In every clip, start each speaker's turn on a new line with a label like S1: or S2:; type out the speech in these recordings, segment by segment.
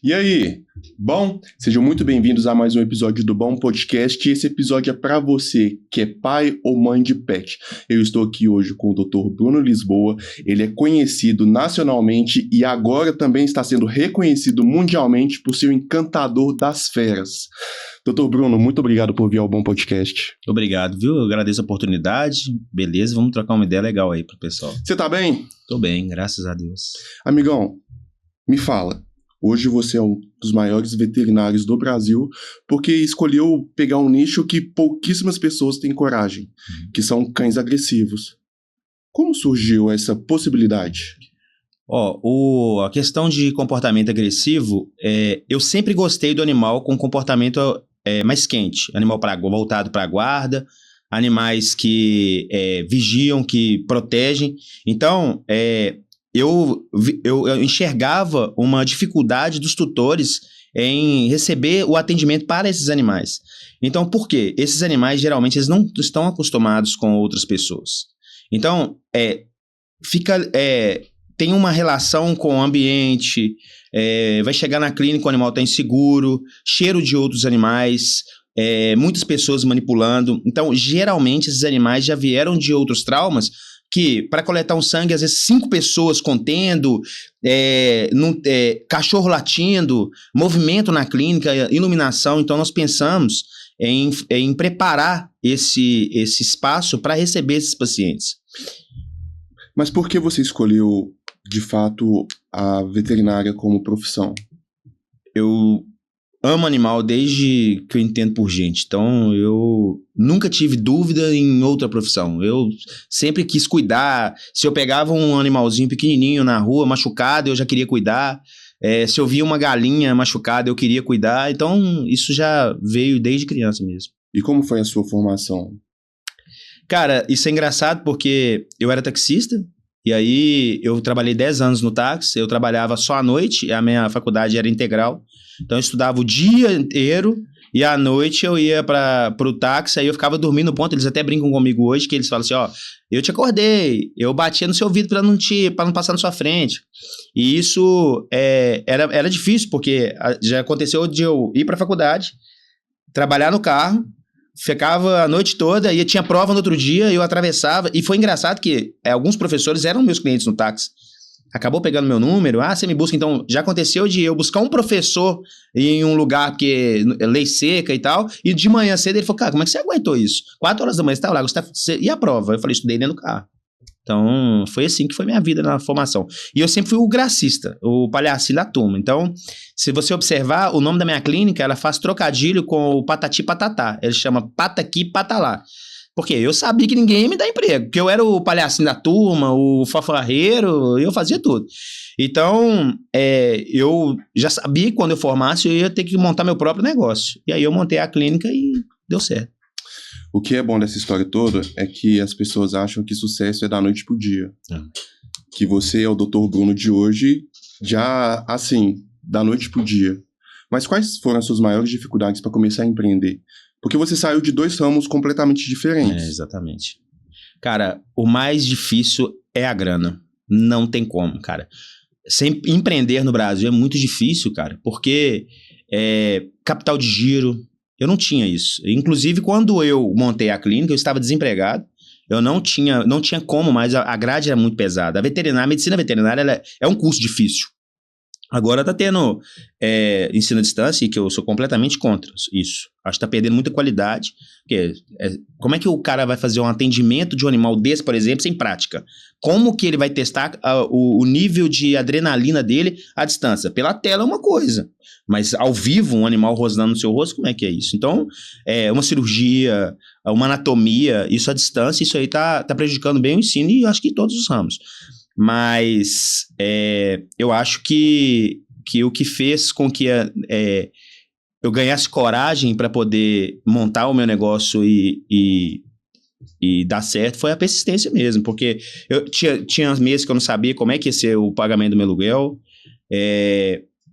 S1: E aí? Bom, sejam muito bem-vindos a mais um episódio do Bom Podcast. Esse episódio é para você que é pai ou mãe de pet. Eu estou aqui hoje com o Dr. Bruno Lisboa. Ele é conhecido nacionalmente e agora também está sendo reconhecido mundialmente por ser o encantador das feras. Dr. Bruno, muito obrigado por vir ao Bom Podcast.
S2: Obrigado, viu? Eu agradeço a oportunidade. Beleza, vamos trocar uma ideia legal aí pro pessoal.
S1: Você tá bem?
S2: Tô bem, graças a Deus.
S1: Amigão, me fala. Hoje você é um dos maiores veterinários do Brasil porque escolheu pegar um nicho que pouquíssimas pessoas têm coragem, que são cães agressivos. Como surgiu essa possibilidade?
S2: A questão de comportamento agressivo, eu sempre gostei do animal com comportamento mais quente. Animal voltado para a guarda, animais que vigiam, que protegem. Então, eu enxergava uma dificuldade dos tutores em receber o atendimento para esses animais. Então, por quê? Esses animais, geralmente, eles não estão acostumados com outras pessoas. Então, tem uma relação com o ambiente, vai chegar na clínica, o animal está inseguro, cheiro de outros animais, muitas pessoas manipulando. Então, geralmente, esses animais já vieram de outros traumas que, para coletar um sangue, às vezes 5 pessoas contendo, cachorro latindo, movimento na clínica, iluminação. Então, nós pensamos em preparar esse espaço para receber esses pacientes.
S1: Mas por que você escolheu, de fato, a veterinária como profissão?
S2: Eu amo animal desde que eu entendo por gente. Então, eu nunca tive dúvida em outra profissão. Eu sempre quis cuidar. Se eu pegava um animalzinho pequenininho na rua, machucado, eu já queria cuidar. Se eu via uma galinha machucada, eu queria cuidar. Então, isso já veio desde criança mesmo.
S1: E como foi a sua formação?
S2: Cara, isso é engraçado porque eu era taxista. E aí, eu trabalhei 10 anos no táxi. Eu trabalhava só à noite. A minha faculdade era integral. Então, eu estudava o dia inteiro e à noite eu ia para o táxi, aí eu ficava dormindo no ponto. Eles até brincam comigo hoje, que eles falam assim, eu te acordei, eu batia no seu ouvido para não passar na sua frente. E isso era difícil, porque já aconteceu de eu ir para a faculdade, trabalhar no carro, ficava a noite toda, e tinha prova no outro dia, eu atravessava, e foi engraçado que alguns professores eram meus clientes no táxi. Acabou pegando meu número, você me busca. Então, já aconteceu de eu buscar um professor em um lugar que é lei seca e tal, e de manhã cedo ele falou, cara, como é que você aguentou isso? 4 horas da manhã você tá lá, e a prova? Eu falei, estudei dentro do carro. Então, foi assim que foi minha vida na formação. E eu sempre fui o gracista, o palhacinho da turma. Então, se você observar, o nome da minha clínica, ela faz trocadilho com o patati patatá. Ele chama pataqui patalá. Porque eu sabia que ninguém ia me dar emprego, porque eu era o palhacinho da turma, o fanfarreiro, eu fazia tudo. Então, eu já sabia que quando eu formasse eu ia ter que montar meu próprio negócio. E aí eu montei a clínica e deu certo.
S1: O que é bom dessa história toda é que as pessoas acham que sucesso é da noite pro dia. Que você é o Dr. Bruno de hoje, já assim, da noite pro dia. Mas quais foram as suas maiores dificuldades para começar a empreender? Porque você saiu de 2 ramos completamente diferentes.
S2: Exatamente. Cara, o mais difícil é a grana. Não tem como, cara. Empreender no Brasil é muito difícil, cara, porque capital de giro, eu não tinha isso. Inclusive, quando eu montei a clínica, eu estava desempregado. Eu não tinha como, mas a grade era muito pesada. A medicina veterinária ela é um curso difícil. Agora tá tendo ensino à distância, e que eu sou completamente contra isso. Acho que tá perdendo muita qualidade. Porque, como é que o cara vai fazer um atendimento de um animal desse, por exemplo, sem prática? Como que ele vai testar o nível de adrenalina dele à distância? Pela tela é uma coisa, mas ao vivo, um animal rosnando no seu rosto, como é que é isso? Então, uma cirurgia, uma anatomia, isso à distância, isso aí tá prejudicando bem o ensino e eu acho que em todos os ramos. Mas eu acho que o que fez com que eu ganhasse coragem para poder montar o meu negócio e dar certo foi a persistência mesmo, porque eu tinha meses que eu não sabia como é que ia ser o pagamento do meu aluguel,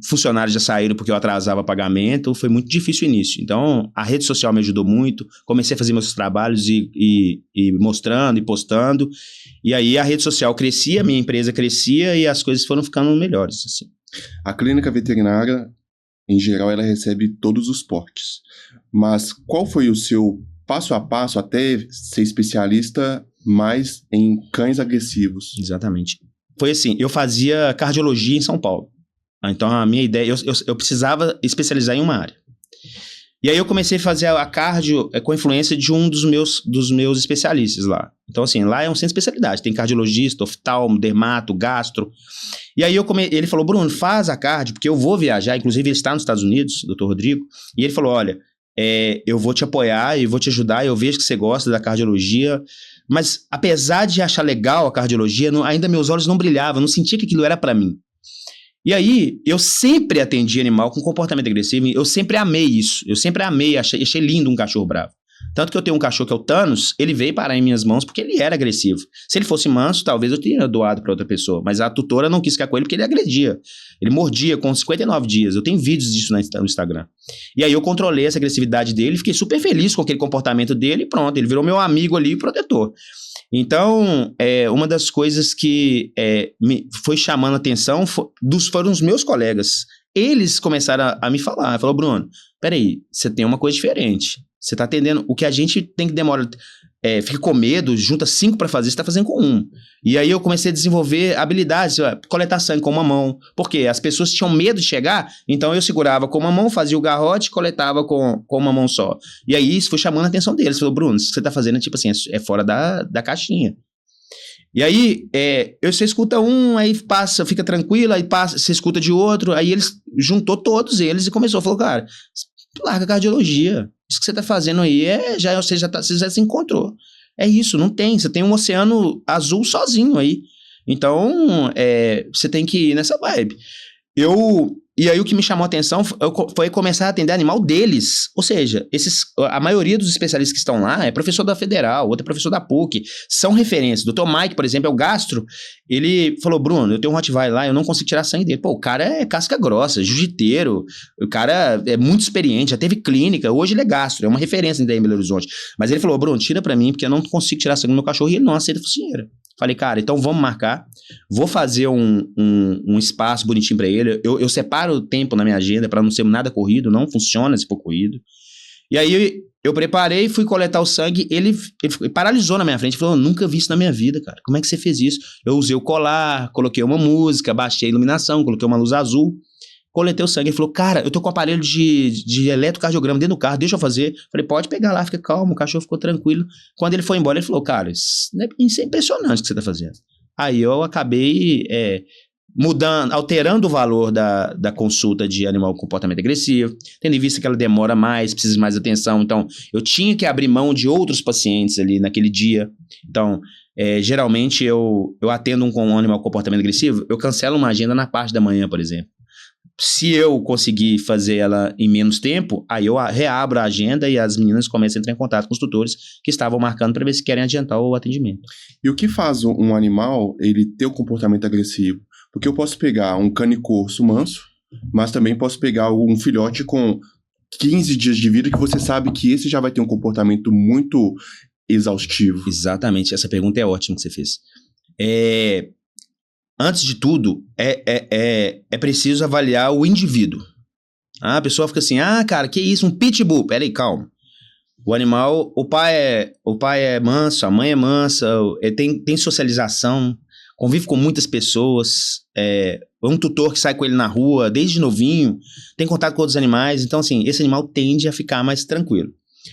S2: funcionários já saíram porque eu atrasava pagamento, foi muito difícil o início. Então, a rede social me ajudou muito, comecei a fazer meus trabalhos e mostrando e postando, e aí a rede social crescia, a minha empresa crescia e as coisas foram ficando melhores, assim.
S1: A clínica veterinária em geral, ela recebe todos os portes. Mas qual foi o seu passo a passo até ser especialista mais em cães agressivos?
S2: Exatamente. Foi assim, eu fazia cardiologia em São Paulo. Então, a minha ideia, eu precisava especializar em uma área. E aí eu comecei a fazer a cardio com influência de um dos meus especialistas lá. Então, assim, lá é um centro de especialidade. Tem cardiologista, oftalmo, dermato, gastro. E aí ele falou, Bruno, faz a cardio, porque eu vou viajar. Inclusive, ele está nos Estados Unidos, o Dr. Rodrigo. E ele falou, olha, eu vou te apoiar e vou te ajudar. Eu vejo que você gosta da cardiologia. Mas, apesar de achar legal a cardiologia, ainda meus olhos não brilhavam. Eu não sentia que aquilo era para mim. E aí, eu sempre atendi animal com comportamento agressivo, eu sempre amei isso, eu sempre amei, achei lindo um cachorro bravo. Tanto que eu tenho um cachorro que é o Thanos, ele veio parar em minhas mãos porque ele era agressivo. Se ele fosse manso, talvez eu teria doado para outra pessoa, mas a tutora não quis ficar com ele porque ele agredia. Ele mordia com 59 dias, eu tenho vídeos disso no Instagram. E aí eu controlei essa agressividade dele, fiquei super feliz com aquele comportamento dele e pronto, ele virou meu amigo ali e protetor. Então, uma das coisas que me foi chamando a atenção foram os meus colegas. Eles começaram a me falar. Falou, Bruno, peraí, você tem uma coisa diferente. Você tá atendendo. O que a gente tem que demorar, fica com medo, junta 5 para fazer, você tá fazendo com 1. E aí eu comecei a desenvolver habilidades, coletar sangue com uma mão. Porque as pessoas tinham medo de chegar, então eu segurava com uma mão, fazia o garrote e coletava com uma mão só. E aí isso foi chamando a atenção deles. Falou, Bruno, isso que você tá fazendo é tipo assim, é fora da caixinha. E aí, você escuta um, aí passa, fica tranquilo, aí passa, você escuta de outro, aí eles juntou todos eles e começou a falar, cara, larga a cardiologia. Isso que você tá fazendo aí você já se encontrou. É isso, não tem. Você tem um oceano azul sozinho aí. Então, você tem que ir nessa vibe. E aí o que me chamou a atenção foi começar a atender animal deles. Ou seja, a maioria dos especialistas que estão lá é professor da Federal, outro é professor da PUC, são referências. O Dr. Mike, por exemplo, é o gastro. Ele falou, Bruno, eu tenho um Rottweiler lá, eu não consigo tirar sangue dele. Pô, o cara é casca grossa, jiu-jiteiro, o cara é muito experiente, já teve clínica, hoje ele é gastro, é uma referência em Belo Horizonte. Mas ele falou, Bruno, tira pra mim, porque eu não consigo tirar sangue do meu cachorro e ele não aceita focinheira. Falei, cara, então vamos marcar, vou fazer um espaço bonitinho pra ele, eu separo o tempo na minha agenda pra não ser nada corrido, não funciona se for corrido. E aí eu preparei, fui coletar o sangue, ele paralisou na minha frente, falou, eu nunca vi isso na minha vida, cara, como é que você fez isso? Eu usei o colar, coloquei uma música, baixei a iluminação, coloquei uma luz azul, coletei o sangue, ele falou, cara, eu tô com o aparelho de eletrocardiograma dentro do carro, deixa eu fazer. Falei, pode pegar lá, fica calmo, o cachorro ficou tranquilo. Quando ele foi embora, ele falou, cara, isso é impressionante o que você tá fazendo. Aí eu acabei alterando o valor da consulta de animal com comportamento agressivo, tendo em vista que ela demora mais, precisa de mais atenção, então eu tinha que abrir mão de outros pacientes ali naquele dia. Então, geralmente eu atendo um animal com comportamento agressivo, eu cancelo uma agenda na parte da manhã, por exemplo. Se eu conseguir fazer ela em menos tempo, aí eu reabro a agenda e as meninas começam a entrar em contato com os tutores que estavam marcando para ver se querem adiantar o atendimento.
S1: E o que faz um animal ele ter um comportamento agressivo? Porque eu posso pegar um cane corso manso, mas também posso pegar um filhote com 15 dias de vida que você sabe que esse já vai ter um comportamento muito exaustivo.
S2: Exatamente, essa pergunta é ótima que você fez. Antes de tudo, é preciso avaliar o indivíduo. A pessoa fica assim, cara, que isso, um pitbull? Peraí, calma. O animal, o pai é manso, a mãe é mansa, tem socialização, convive com muitas pessoas, um tutor que sai com ele na rua desde novinho, tem contato com outros animais, então assim, esse animal tende a ficar mais tranquilo.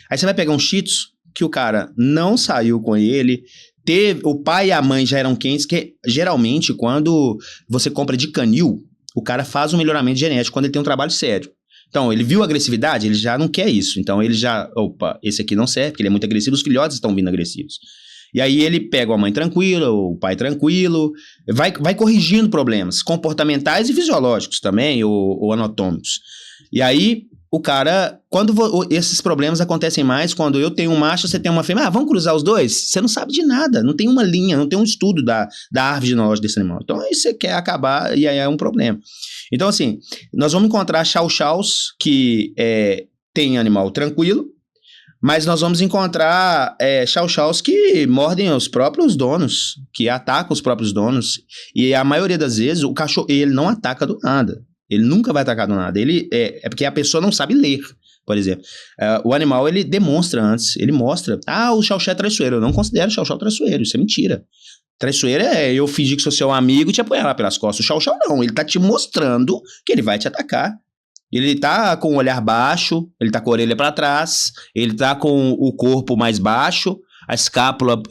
S2: Aí você vai pegar um Shih Tzu, que o cara não saiu com ele, o pai e a mãe já eram quentes, que geralmente quando você compra de canil, o cara faz um melhoramento genético quando ele tem um trabalho sério. Então, ele viu a agressividade, ele já não quer isso. Então, ele já, esse aqui não serve, porque ele é muito agressivo, os filhotes estão vindo agressivos. E aí ele pega a mãe tranquila, o pai tranquilo, vai corrigindo problemas comportamentais e fisiológicos também, ou anatômicos. E aí o cara, esses problemas acontecem mais quando eu tenho um macho, você tem uma fêmea, vamos cruzar os dois? Você não sabe de nada, não tem uma linha, não tem um estudo da árvore genealógica desse animal. Então aí você quer acabar e aí é um problema. Então assim, nós vamos encontrar chow-chows que tem animal tranquilo, mas nós vamos encontrar chow-chows que mordem os próprios donos, que atacam os próprios donos, e a maioria das vezes o cachorro ele não ataca do nada. Ele nunca vai atacar do nada. Ele é porque a pessoa não sabe ler, por exemplo. O animal, ele demonstra antes, ele mostra. O Chow-Chow é traiçoeiro. Eu não considero o Chow-Chow traiçoeiro, isso é mentira. Traiçoeiro é eu fingir que sou seu amigo e te apoiar lá pelas costas. O Chow-Chow não, ele tá te mostrando que ele vai te atacar. Ele tá com o olhar baixo, ele tá com a orelha pra trás, ele tá com o corpo mais baixo, a escápula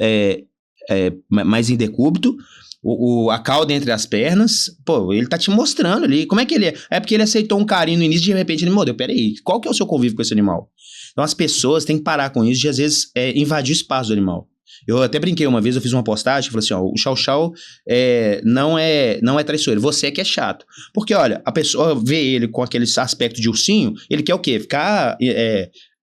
S2: mais em decúbito, a cauda entre as pernas. Pô, ele tá te mostrando ali. Como é que ele é? É porque ele aceitou um carinho no início e de repente ele mudou. Peraí, qual que é o seu convívio com esse animal? Então as pessoas têm que parar com isso de às vezes invadir o espaço do animal. Eu até brinquei uma vez, eu fiz uma postagem, falei assim, o Chow-Chow não é traiçoeiro, você é que é chato. Porque, olha, a pessoa vê ele com aquele aspecto de ursinho, ele quer o quê? Ficar...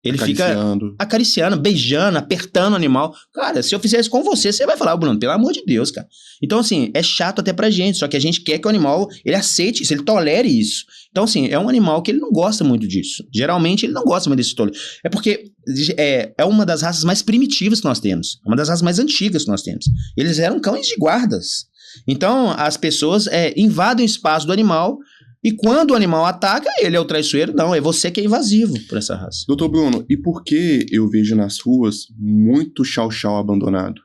S2: Ele fica acariciando, beijando, apertando o animal. Cara, se eu fizer isso com você, você vai falar, Bruno, pelo amor de Deus, cara. Então, assim, é chato até pra gente, só que a gente quer que o animal, ele aceite isso, ele tolere isso. Então, assim, é um animal que ele não gosta muito disso. Geralmente, ele não gosta muito desse tolero. É porque é uma das raças mais primitivas que nós temos. Uma das raças mais antigas que nós temos. Eles eram cães de guardas. Então, as pessoas invadem o espaço do animal. E quando o animal ataca, ele é o traiçoeiro? Não, é você que é invasivo por essa raça.
S1: Doutor Bruno, e por que eu vejo nas ruas muito Chow-Chow abandonado?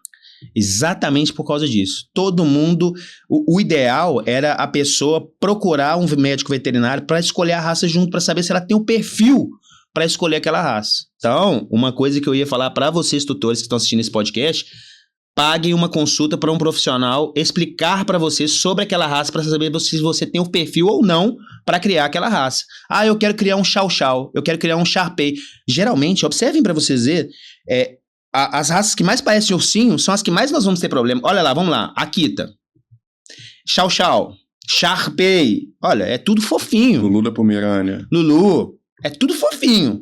S2: Exatamente por causa disso. Todo mundo... O ideal era a pessoa procurar um médico veterinário para escolher a raça junto, para saber se ela tem o perfil para escolher aquela raça. Então, uma coisa que eu ia falar para vocês, tutores que estão assistindo esse podcast... Paguem uma consulta para um profissional explicar para você sobre aquela raça para saber se você tem o perfil ou não para criar aquela raça. Eu quero criar um Chow-Chow, eu quero criar um Shar-Pei. Geralmente, observem para vocês verem, as raças que mais parecem ursinho são as que mais nós vamos ter problema. Olha lá, vamos lá. Akita, Chow-Chow, Shar-Pei. Olha, é tudo fofinho.
S1: Lulu da Pomerânia.
S2: Lulu, é tudo fofinho.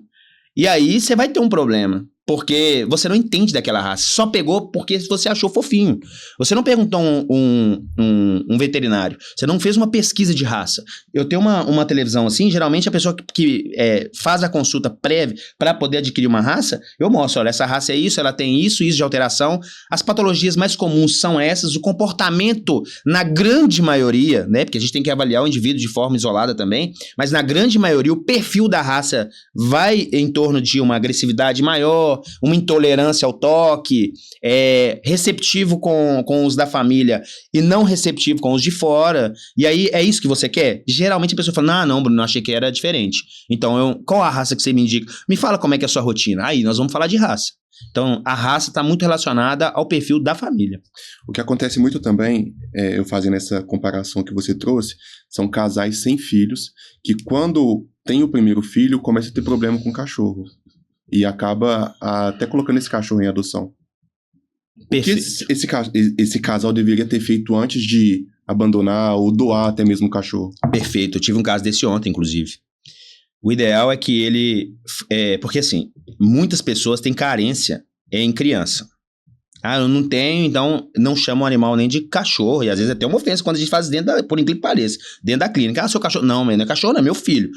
S2: E aí você vai ter um problema. Porque você não entende daquela raça. Só pegou porque você achou fofinho. Você não perguntou um veterinário. Você não fez uma pesquisa de raça. Eu tenho uma televisão assim, geralmente a pessoa que faz a consulta prévia para poder adquirir uma raça, eu mostro, olha, essa raça é isso, ela tem isso de alteração. As patologias mais comuns são essas. O comportamento, na grande maioria, né? Porque a gente tem que avaliar o indivíduo de forma isolada também, mas na grande maioria o perfil da raça vai em torno de uma agressividade maior, uma intolerância ao toque, receptivo com os da família e não receptivo com os de fora. E aí, é isso que você quer? Geralmente a pessoa fala, não, Bruno, eu achei que era diferente. Então, qual a raça que você me indica? Me fala como é que é a sua rotina. Aí, nós vamos falar de raça. Então, a raça está muito relacionada ao perfil da família.
S1: O que acontece muito também, eu fazendo essa comparação que você trouxe, são casais sem filhos, que quando tem o primeiro filho, começa a ter problema com o cachorro. E acaba até colocando esse cachorro em adoção.
S2: Perfeito.
S1: O que esse casal deveria ter feito antes de abandonar ou doar até mesmo o cachorro?
S2: Perfeito. Eu tive um caso desse ontem, inclusive. O ideal é que ele... porque, assim, muitas pessoas têm carência em criança. Eu não tenho, então não chamo o animal nem de cachorro. E às vezes até uma ofensa quando a gente faz por incrível que pareça, dentro da clínica. Seu cachorro... Não, não é cachorro, não é meu filho.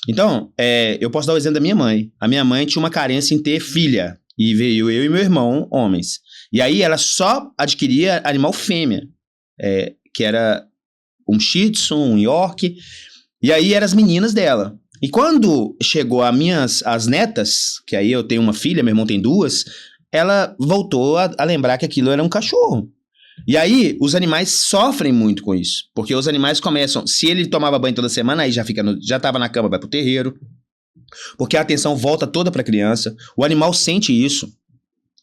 S2: Então, eu posso dar o exemplo da minha mãe. A minha mãe tinha uma carência em ter filha. E veio eu e meu irmão, homens. E aí ela só adquiria animal fêmea. Que era um Shih Tzu, um York. E aí eram as meninas dela. E quando chegou as netas, que aí eu tenho uma filha, meu irmão tem duas... ela voltou a lembrar que aquilo era um cachorro. E aí, os animais sofrem muito com isso. Porque os animais começam... Se ele tomava banho toda semana, aí já estava na cama, vai pro terreiro. Porque a atenção volta toda pra criança. O animal sente isso.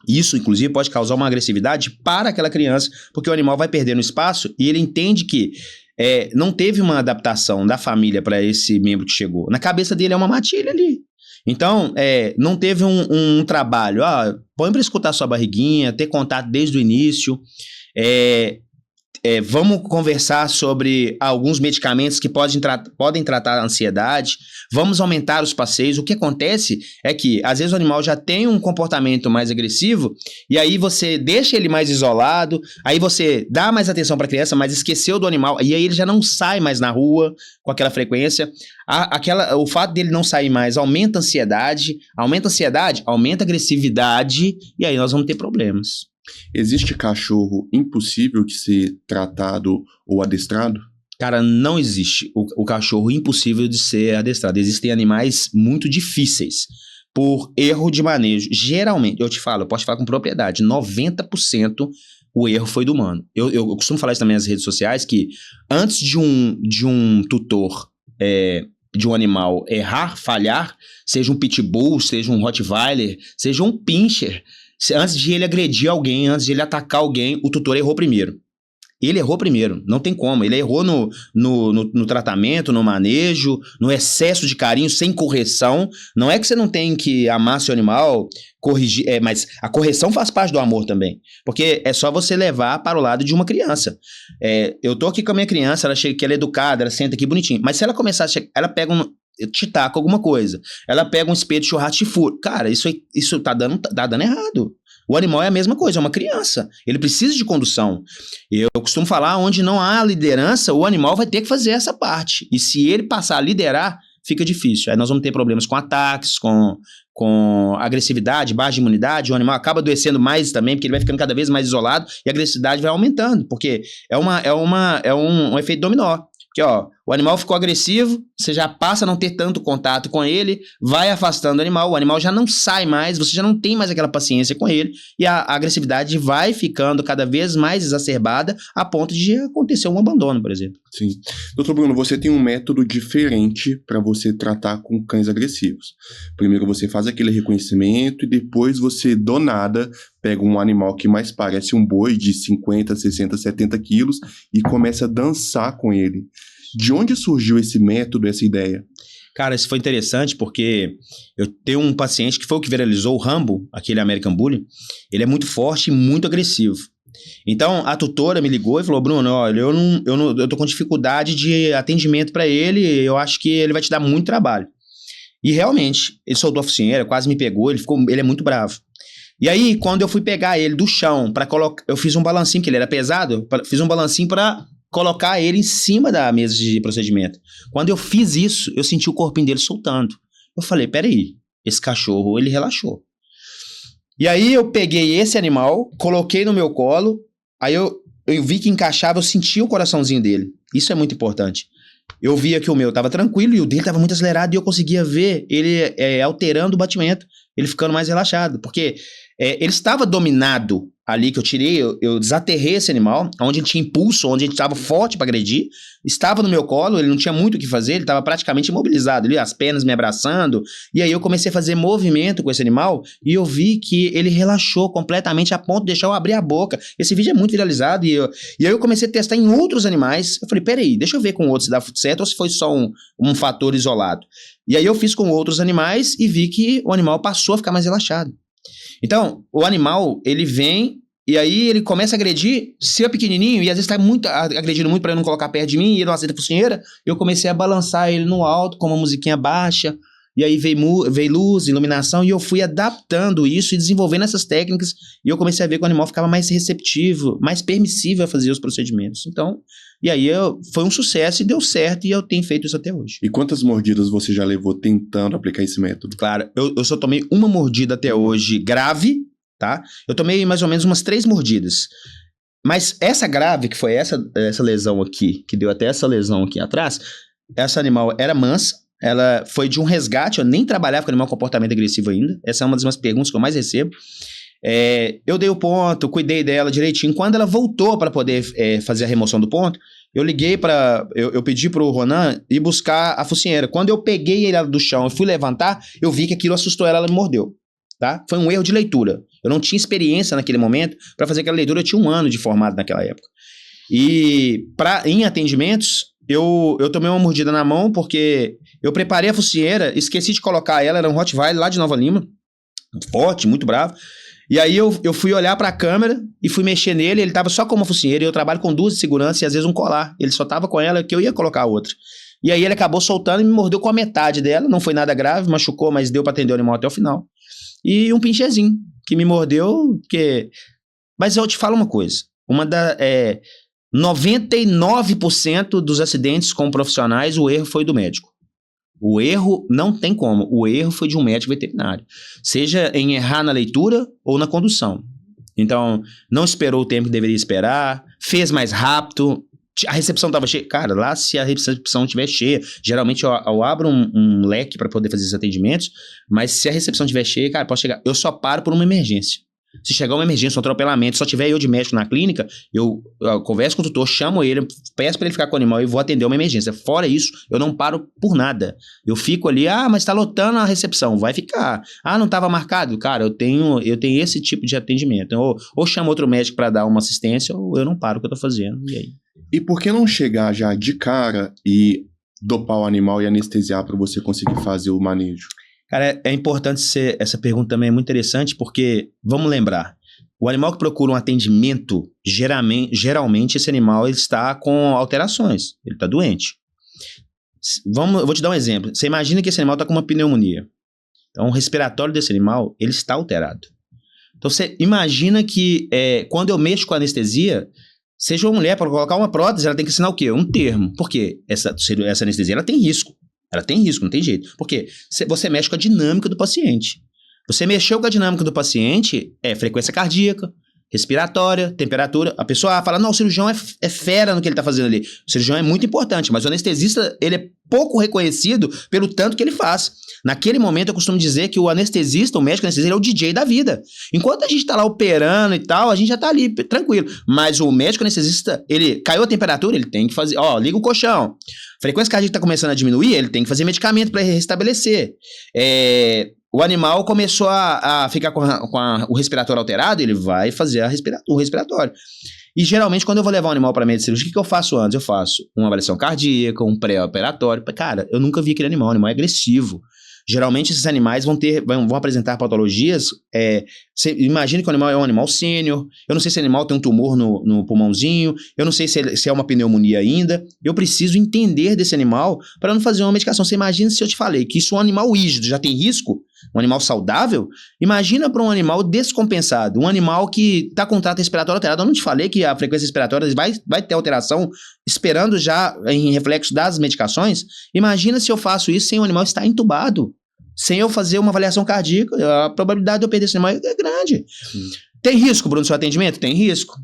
S2: Isso, inclusive, pode causar uma agressividade para aquela criança. Porque o animal vai perdendo espaço e ele entende que não teve uma adaptação da família para esse membro que chegou. Na cabeça dele é uma matilha ali. Então, não teve um trabalho, põe para escutar sua barriguinha, ter contato desde o início, vamos conversar sobre alguns medicamentos que podem tratar a ansiedade, vamos aumentar os passeios. O que acontece é que, às vezes, o animal já tem um comportamento mais agressivo, e aí você deixa ele mais isolado, aí você dá mais atenção para a criança, mas esqueceu do animal, e aí ele já não sai mais na rua com aquela frequência. O fato dele não sair mais aumenta a ansiedade, aumenta a agressividade, e aí nós vamos ter problemas.
S1: Existe cachorro impossível de ser tratado ou adestrado?
S2: Cara, não existe o cachorro impossível de ser adestrado. Existem animais muito difíceis por erro de manejo. Geralmente, eu posso te falar com propriedade, 90% o erro foi do humano. Eu costumo falar isso também nas redes sociais, que antes de um tutor de um animal errar, falhar, seja um pitbull, seja um rottweiler, seja um pinscher, antes de ele agredir alguém, antes de ele atacar alguém, o tutor errou primeiro. Ele errou primeiro, não tem como. Ele errou no tratamento, no manejo, no excesso de carinho, sem correção. Não é que você não tem que amar seu animal, corrigir, mas a correção faz parte do amor também. Porque é só você levar para o lado de uma criança. Eu tô aqui com a minha criança, ela chega aqui, ela é educada, ela senta aqui bonitinho. Mas se ela começar a chegar, ela pega te taca alguma coisa. Ela pega um espeto de churrasco e fura. Cara, isso tá dando errado. O animal é a mesma coisa, é uma criança. Ele precisa de condução. Eu costumo falar, onde não há liderança, o animal vai ter que fazer essa parte. E se ele passar a liderar, fica difícil. Aí nós vamos ter problemas com ataques, com agressividade, baixa imunidade. O animal acaba adoecendo mais também, porque ele vai ficando cada vez mais isolado e a agressividade vai aumentando, porque é um efeito dominó. Porque, o animal ficou agressivo, você já passa a não ter tanto contato com ele, vai afastando o animal já não sai mais, você já não tem mais aquela paciência com ele, e a agressividade vai ficando cada vez mais exacerbada, a ponto de acontecer um abandono, por exemplo.
S1: Sim. Doutor Bruno, você tem um método diferente para você tratar com cães agressivos. Primeiro você faz aquele reconhecimento e depois você, do nada, pega um animal que mais parece um boi de 50, 60, 70 quilos e começa a dançar com ele. De onde surgiu esse método, essa ideia?
S2: Cara, isso foi interessante porque eu tenho um paciente que foi o que viralizou o Rambo, aquele American Bully. Ele é muito forte e muito agressivo. Então, a tutora me ligou e falou, Bruno, olha, eu tô com dificuldade de atendimento para ele, eu acho que ele vai te dar muito trabalho. E realmente, ele soltou a focinheira, quase me pegou, ele é muito bravo. E aí, quando eu fui pegar ele do chão para colocar, eu fiz um balancinho, que ele era pesado, fiz um balancinho para colocar ele em cima da mesa de procedimento. Quando eu fiz isso, eu senti o corpinho dele soltando. Eu falei, peraí, esse cachorro, ele relaxou. E aí eu peguei esse animal, coloquei no meu colo, aí eu vi que encaixava, eu senti o coraçãozinho dele. Isso é muito importante. Eu via que o meu estava tranquilo e o dele estava muito acelerado e eu conseguia ver ele alterando o batimento, ele ficando mais relaxado, porque ele estava dominado ali que eu tirei, eu desaterrei esse animal, onde ele tinha impulso, onde ele estava forte para agredir, estava no meu colo, ele não tinha muito o que fazer, ele estava praticamente imobilizado ali, as pernas me abraçando, e aí eu comecei a fazer movimento com esse animal, e eu vi que ele relaxou completamente a ponto de deixar eu abrir a boca. Esse vídeo é muito viralizado, e aí eu comecei a testar em outros animais, eu falei, peraí, deixa eu ver com outros se dá certo, ou se foi só um fator isolado. E aí eu fiz com outros animais, e vi que o animal passou a ficar mais relaxado. Então, o animal, ele vem e aí ele começa a agredir, se é pequenininho, e às vezes tá agredindo muito para eu não colocar perto de mim, e ele não aceita a focinheira, eu comecei a balançar ele no alto, com uma musiquinha baixa, e aí veio luz, iluminação, e eu fui adaptando isso e desenvolvendo essas técnicas, e eu comecei a ver que o animal ficava mais receptivo, mais permissível a fazer os procedimentos. Então, e aí foi um sucesso e deu certo, e eu tenho feito isso até hoje.
S1: E quantas mordidas você já levou tentando aplicar esse método?
S2: Claro, eu só tomei uma mordida até hoje grave, tá? Eu tomei mais ou menos umas 3 mordidas. Mas essa grave, que foi essa lesão aqui, que deu até essa lesão aqui atrás, essa animal era mansa, ela foi de um resgate, eu nem trabalhava com animal comportamento agressivo ainda, essa é uma das minhas perguntas que eu mais recebo. Eu dei o ponto, cuidei dela direitinho. Quando ela voltou para poder fazer a remoção do ponto, eu liguei eu pedi pro Ronan ir buscar a focinheira. Quando eu peguei ela do chão e fui levantar, eu vi que aquilo assustou ela me mordeu. Tá? Foi um erro de leitura. Eu não tinha experiência naquele momento para fazer aquela leitura, eu tinha 1 ano de formado naquela época. E em atendimentos, eu tomei uma mordida na mão porque eu preparei a focinheira, esqueci de colocar ela, era um Rottweiler lá de Nova Lima, forte, muito bravo. E aí eu fui olhar para a câmera e fui mexer nele, ele tava só com uma focinheira, e eu trabalho com 2 de segurança e às vezes um colar. Ele só tava com ela que eu ia colocar a outra. E aí ele acabou soltando e me mordeu com a metade dela, não foi nada grave, machucou, mas deu para atender o animal até o final. E um pincherzinho que me mordeu, mas eu te falo uma coisa, 99% dos acidentes com profissionais, o erro foi do médico. O erro não tem como, o erro foi de um médico veterinário, seja em errar na leitura ou na condução. Então, não esperou o tempo que deveria esperar, fez mais rápido, A recepção tava cheia. Cara, lá se a recepção estiver cheia, geralmente eu abro um leque para poder fazer esses atendimentos, mas se a recepção estiver cheia, cara, pode chegar. Eu só paro por uma emergência. Se chegar uma emergência, um atropelamento, só tiver eu de médico na clínica, eu converso com o tutor, chamo ele, peço pra ele ficar com o animal e vou atender uma emergência. Fora isso, eu não paro por nada. Eu fico ali, mas tá lotando a recepção, vai ficar. Não tava marcado? Cara, eu tenho esse tipo de atendimento. Ou chamo outro médico pra dar uma assistência, ou eu não paro o que eu tô fazendo. E aí?
S1: E por que não chegar já de cara e dopar o animal e anestesiar pra você conseguir fazer o manejo?
S2: Cara, é importante essa pergunta também é muito interessante, porque, vamos lembrar, o animal que procura um atendimento, geralmente esse animal ele está com alterações, ele está doente. Eu vou te dar um exemplo. Você imagina que esse animal está com uma pneumonia. Então, o respiratório desse animal, ele está alterado. Então, você imagina que quando eu mexo com a anestesia, seja uma mulher, para colocar uma prótese, ela tem que assinar o quê? Um termo. Por quê? Essa anestesia ela tem risco. Ela tem risco, não tem jeito. Por quê? Você mexe com a dinâmica do paciente. Você mexeu com a dinâmica do paciente, frequência cardíaca, respiratória, temperatura. A pessoa fala, não, o cirurgião é fera no que ele está fazendo ali. O cirurgião é muito importante, mas o anestesista, ele é pouco reconhecido pelo tanto que ele faz. Naquele momento, eu costumo dizer que o anestesista, o médico anestesista, ele é o DJ da vida. Enquanto a gente está lá operando e tal, a gente já está ali, tranquilo. Mas o médico anestesista, ele caiu a temperatura, ele tem que fazer, liga o colchão. Frequência cardíaca está começando a diminuir, ele tem que fazer medicamento para restabelecer. O animal começou a ficar com o respiratório alterado, ele vai fazer o respiratório. E geralmente, quando eu vou levar um animal para médica cirúrgica, o que eu faço antes? Eu faço uma avaliação cardíaca, um pré-operatório. Cara, eu nunca vi aquele animal, o animal é agressivo. Geralmente, esses animais vão apresentar patologias. Você imagina que o animal é um animal sênior. Eu não sei se o animal tem um tumor no pulmãozinho. Eu não sei se é uma pneumonia ainda. Eu preciso entender desse animal para não fazer uma medicação. Você imagina se eu te falei que isso é um animal rígido, já tem risco? Um animal saudável? Imagina para um animal descompensado. Um animal que está com trato respiratório alterado. Eu não te falei que a frequência respiratória vai ter alteração esperando já em reflexo das medicações? Imagina se eu faço isso sem o animal estar entubado. Sem eu fazer uma avaliação cardíaca, a probabilidade de eu perder esse animal é grande. Tem risco, Bruno, no seu atendimento? Tem risco.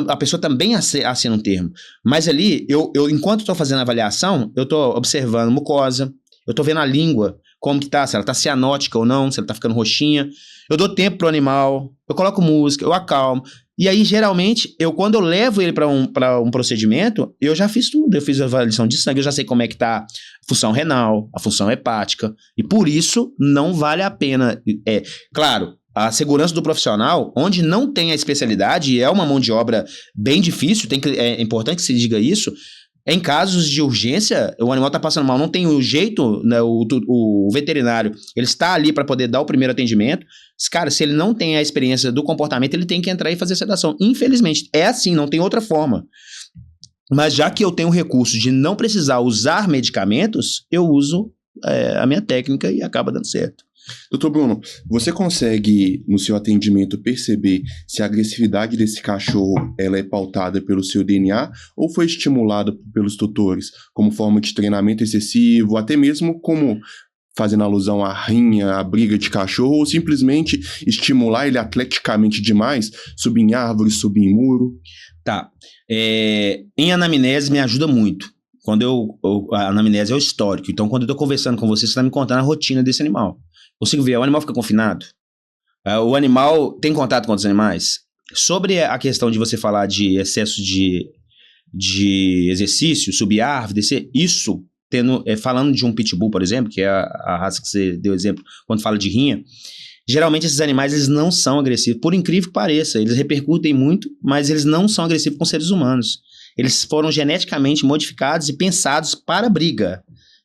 S2: A pessoa também assina um termo. Mas ali, enquanto estou fazendo a avaliação, eu estou observando mucosa, eu estou vendo a língua, como que tá, se ela tá cianótica ou não, se ela tá ficando roxinha. Eu dou tempo pro animal, eu coloco música, eu acalmo. E aí, geralmente, quando eu levo ele para um procedimento, eu já fiz tudo. Eu fiz a avaliação de sangue, eu já sei como é que tá a função renal, a função hepática. E por isso, não vale a pena. Claro, a segurança do profissional, onde não tem a especialidade, e é uma mão de obra bem difícil, é importante que se diga isso. Em casos de urgência, o animal está passando mal, não tem o jeito, né, o veterinário, ele está ali para poder dar o primeiro atendimento. Cara, se ele não tem a experiência do comportamento, ele tem que entrar e fazer a sedação. Infelizmente, é assim, não tem outra forma. Mas já que eu tenho o recurso de não precisar usar medicamentos, eu uso a minha técnica e acaba dando certo.
S1: Doutor Bruno, você consegue, no seu atendimento, perceber se a agressividade desse cachorro ela é pautada pelo seu DNA ou foi estimulada pelos tutores, como forma de treinamento excessivo, até mesmo como fazendo alusão à rinha, à briga de cachorro, ou simplesmente estimular ele atleticamente demais, subir em árvore, subir em muro?
S2: Tá. Em anamnese me ajuda muito. A anamnese é o histórico. Então, quando eu tô conversando com você está me contando a rotina desse animal. Consigo ver, o animal fica confinado? O animal tem contato com outros animais? Sobre a questão de você falar de excesso de exercício, subir árvore, descer, isso, falando de um pitbull, por exemplo, que é a raça que você deu exemplo, quando fala de rinha, geralmente esses animais eles não são agressivos, por incrível que pareça, eles repercutem muito, mas eles não são agressivos com seres humanos. Eles foram geneticamente modificados e pensados para briga.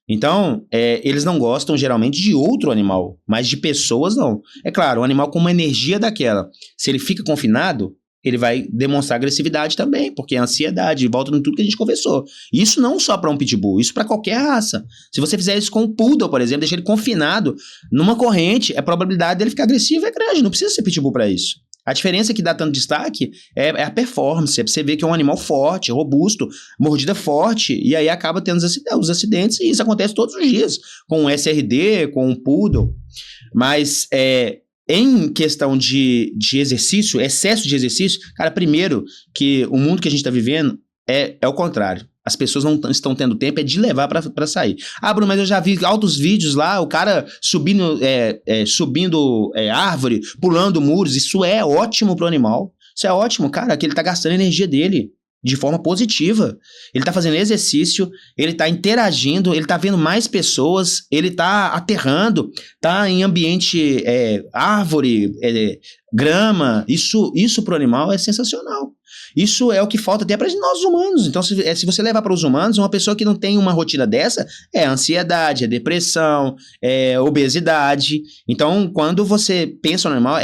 S2: Então, eles não gostam geralmente de outro animal, mas de pessoas não. É claro, um animal com uma energia daquela, se ele fica confinado, ele vai demonstrar agressividade também, porque é ansiedade, volta no tudo que a gente conversou. Isso não só para um pitbull, isso para qualquer raça. Se você fizer isso com um poodle, por exemplo, deixar ele confinado numa corrente, a probabilidade dele ficar agressivo é grande, não precisa ser pitbull para isso. A diferença que dá tanto destaque é a performance, é pra você ver que é um animal forte, robusto, mordida forte, e aí acaba tendo os acidentes, e isso acontece todos os dias, com um SRD, com um poodle. Mas em questão de exercício, excesso de exercício, cara, primeiro que o mundo que a gente está vivendo, é o contrário. As pessoas não estão tendo tempo de levar pra sair. Ah, Bruno, mas eu já vi altos vídeos lá, o cara subindo árvore, pulando muros. Isso é ótimo pro animal. Isso é ótimo, cara, que ele tá gastando a energia dele de forma positiva. Ele tá fazendo exercício, ele tá interagindo, ele tá vendo mais pessoas, ele tá aterrando, tá em ambiente árvore, grama. Isso pro animal é sensacional. Isso é o que falta até para nós humanos. Então, se você levar para os humanos, uma pessoa que não tem uma rotina dessa, é ansiedade, é depressão, é obesidade. Então, quando você pensa no animal,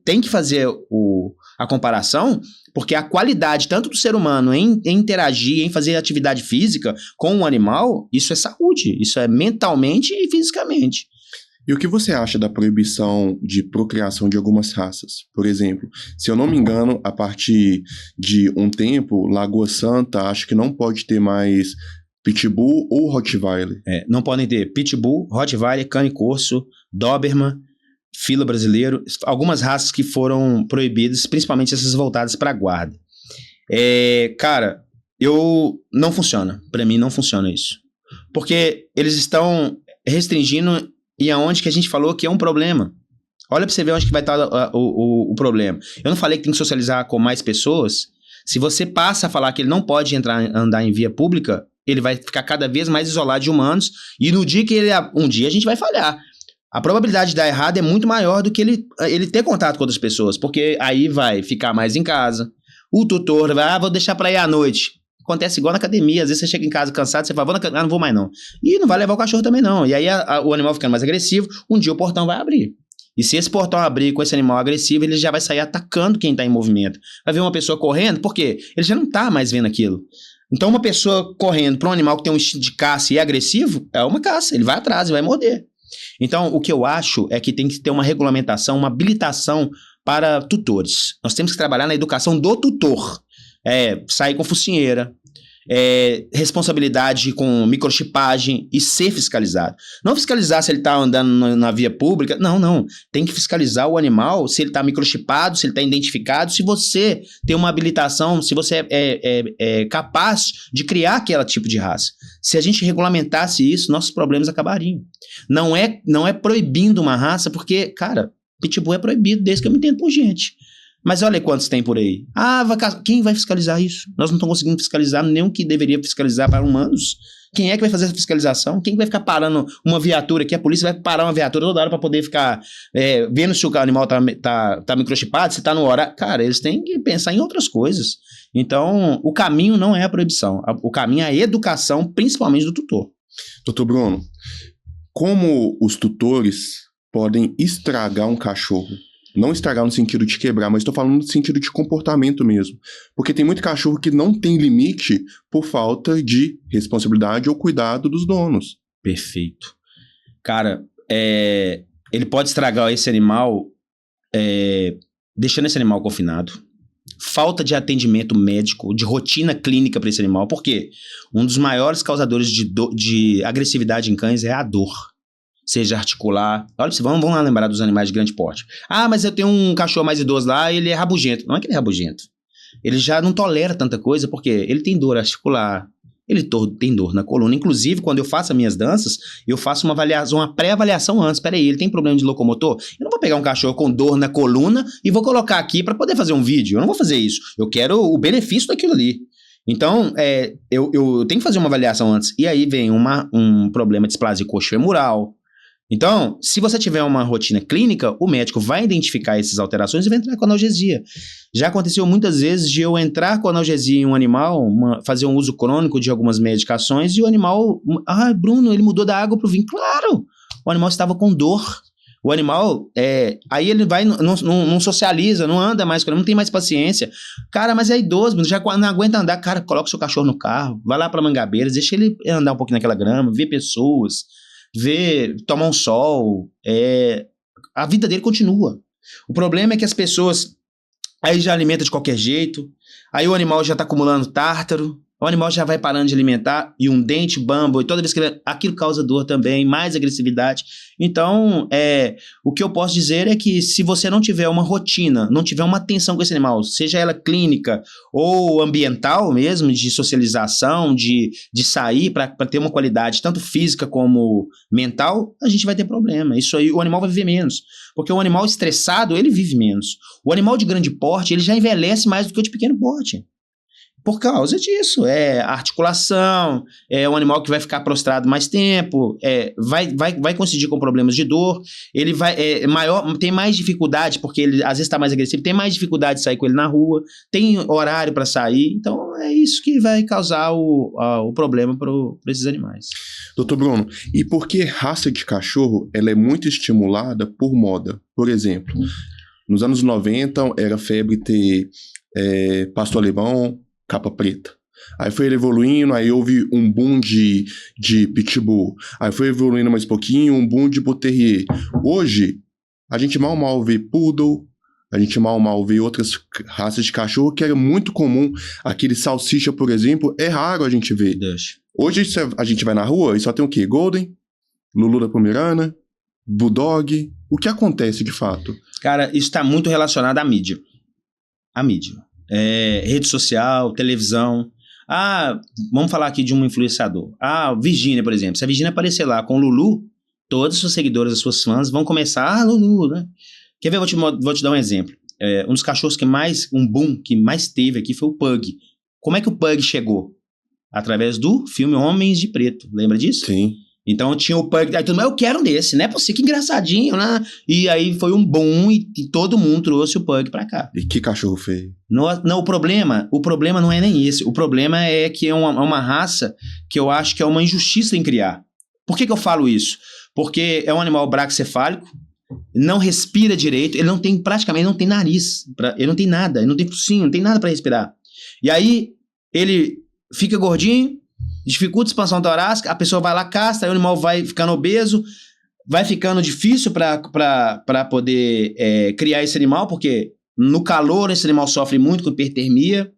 S2: tem que fazer a comparação, porque a qualidade tanto do ser humano em interagir, em fazer atividade física com o animal, isso é saúde. Isso é mentalmente e fisicamente.
S1: E o que você acha da proibição de procriação de algumas raças? Por exemplo, se eu não me engano, a partir de um tempo, Lagoa Santa acho que não pode ter mais Pitbull ou Rottweiler.
S2: Não podem ter Pitbull, Rottweiler, Cane Corso, Doberman, Fila Brasileiro, algumas raças que foram proibidas, principalmente essas voltadas para a guarda. Cara, não funciona. Para mim não funciona isso. Porque eles estão restringindo e aonde que a gente falou que é um problema. Olha pra você ver onde que vai estar o problema. Eu não falei que tem que socializar com mais pessoas. Se você passa a falar que ele não pode andar em via pública, ele vai ficar cada vez mais isolado de humanos. E no dia que um dia a gente vai falhar. A probabilidade de dar errado é muito maior do que ele ter contato com outras pessoas. Porque aí vai ficar mais em casa. O tutor vai, vou deixar pra ir à noite. Acontece igual na academia, às vezes você chega em casa cansado, você fala, não vou mais não. E não vai levar o cachorro também não. E aí o animal ficando mais agressivo, um dia o portão vai abrir. E se esse portão abrir com esse animal agressivo, ele já vai sair atacando quem está em movimento. Vai ver uma pessoa correndo, por quê? Ele já não está mais vendo aquilo. Então uma pessoa correndo para um animal que tem um instinto de caça e é agressivo, é uma caça, ele vai atrás e vai morder. Então o que eu acho é que tem que ter uma regulamentação, uma habilitação para tutores. Nós temos que trabalhar na educação do tutor. Sair com focinheira, responsabilidade com microchipagem e ser fiscalizado. Não fiscalizar se ele está andando na via pública, não. Tem que fiscalizar o animal se ele está microchipado, se ele está identificado, se você tem uma habilitação, se você é capaz de criar aquele tipo de raça. Se a gente regulamentasse isso, nossos problemas acabariam. Não é proibindo uma raça, porque, cara, Pitbull é proibido desde que eu me entendo por gente. Mas olha quantos tem por aí. Quem vai fiscalizar isso? Nós não estamos conseguindo fiscalizar nem o que deveria fiscalizar para humanos. Quem é que vai fazer essa fiscalização? Quem vai ficar parando uma viatura aqui? A polícia vai parar uma viatura toda hora para poder ficar vendo se o animal tá microchipado, se tá no horário. Cara, eles têm que pensar em outras coisas. Então, o caminho não é a proibição. O caminho é a educação, principalmente do tutor.
S1: Doutor Bruno, como os tutores podem estragar um cachorro? Não estragar no sentido de quebrar, mas estou falando no sentido de comportamento mesmo. Porque tem muito cachorro que não tem limite por falta de responsabilidade ou cuidado dos donos.
S2: Perfeito. Cara, ele pode estragar esse animal deixando esse animal confinado. Falta de atendimento médico, de rotina clínica para esse animal. Por quê? Um dos maiores causadores de agressividade em cães é a dor. Seja articular. Olha, vamos lá lembrar dos animais de grande porte. Mas eu tenho um cachorro mais idoso lá e ele é rabugento. Não é que ele é rabugento. Ele já não tolera tanta coisa porque ele tem dor articular, ele tem dor na coluna. Inclusive, quando eu faço as minhas danças, eu faço uma pré-avaliação antes. Peraí, ele tem problema de locomotor? Eu não vou pegar um cachorro com dor na coluna e vou colocar aqui para poder fazer um vídeo. Eu não vou fazer isso. Eu quero o benefício daquilo ali. Então, eu tenho que fazer uma avaliação antes. E aí vem um problema de displasia coxofemoral. Então, se você tiver uma rotina clínica, o médico vai identificar essas alterações e vai entrar com analgesia. Já aconteceu muitas vezes de eu entrar com analgesia em um animal, fazer um uso crônico de algumas medicações e o animal... Bruno, ele mudou da água pro vinho. Claro! O animal estava com dor. O animal, aí ele vai, não socializa, não anda mais com ele, não tem mais paciência. Cara, mas é idoso, já não aguenta andar. Cara, coloca o seu cachorro no carro, vai lá pra Mangabeiras, deixa ele andar um pouquinho naquela grama, ver pessoas... tomar um sol, a vida dele continua. O problema é que as pessoas aí já alimentam de qualquer jeito, aí o animal já está acumulando tártaro. o animal já vai parando de alimentar, e um dente bambo, e toda vez que aquilo causa dor também, mais agressividade. Então, o que eu posso dizer é que se você não tiver uma rotina, não tiver uma atenção com esse animal, seja ela clínica ou ambiental mesmo, de socialização, de sair para ter uma qualidade tanto física como mental, a gente vai ter problema. Isso aí, o animal vai viver menos. Porque o animal estressado, ele vive menos. O animal de grande porte, ele já envelhece mais do que o de pequeno porte. Por causa disso, articulação, um animal que vai ficar prostrado mais tempo, vai coincidir com problemas de dor, ele tem mais dificuldade, porque ele às vezes está mais agressivo, tem mais dificuldade de sair com ele na rua, tem horário para sair, então é isso que vai causar o problema para esses animais.
S1: Doutor Bruno, e por que raça de cachorro ela é muito estimulada por moda? Por exemplo, nos anos 90 era febre ter pastor alemão, capa preta. Aí foi evoluindo, aí houve um boom de pitbull. Aí foi evoluindo mais pouquinho, um boom de bull terrier. Hoje, a gente mal vê poodle, a gente mal vê outras raças de cachorro, que era muito comum. Aquele salsicha, por exemplo, é raro a gente ver.
S2: Deixa.
S1: Hoje a gente vai na rua e só tem o quê? Golden, Lulu da Pomerana, Bulldog. O que acontece de fato?
S2: Cara, isso está muito relacionado à mídia. A mídia. Rede social, televisão. Vamos falar aqui de um influenciador. Virgínia, por exemplo. Se a Virgínia aparecer lá com o Lulu, todos os seus seguidores, as suas fãs vão começar, Lulu, né? Quer ver? Vou te dar um exemplo. Um dos cachorros um boom que mais teve aqui foi o Pug. Como é que o Pug chegou? Através do filme Homens de Preto. Lembra disso?
S1: Sim.
S2: Então tinha o Pug, aí todo mundo, eu quero um desse, né? Você que engraçadinho, né? E aí foi um boom e todo mundo trouxe o Pug pra cá.
S1: E que cachorro feio.
S2: Não, o problema não é nem esse. O problema é que é uma raça que eu acho que é uma injustiça em criar. Por que eu falo isso? Porque é um animal braquicefálico, não respira direito, ele praticamente não tem nariz, ele não tem nada, ele não tem focinho, não tem nada pra respirar. E aí ele fica gordinho, dificulta a expansão torácica, a pessoa vai lá, castra, aí o animal vai ficando obeso, vai ficando difícil para poder criar esse animal, porque no calor esse animal sofre muito com hipertermia,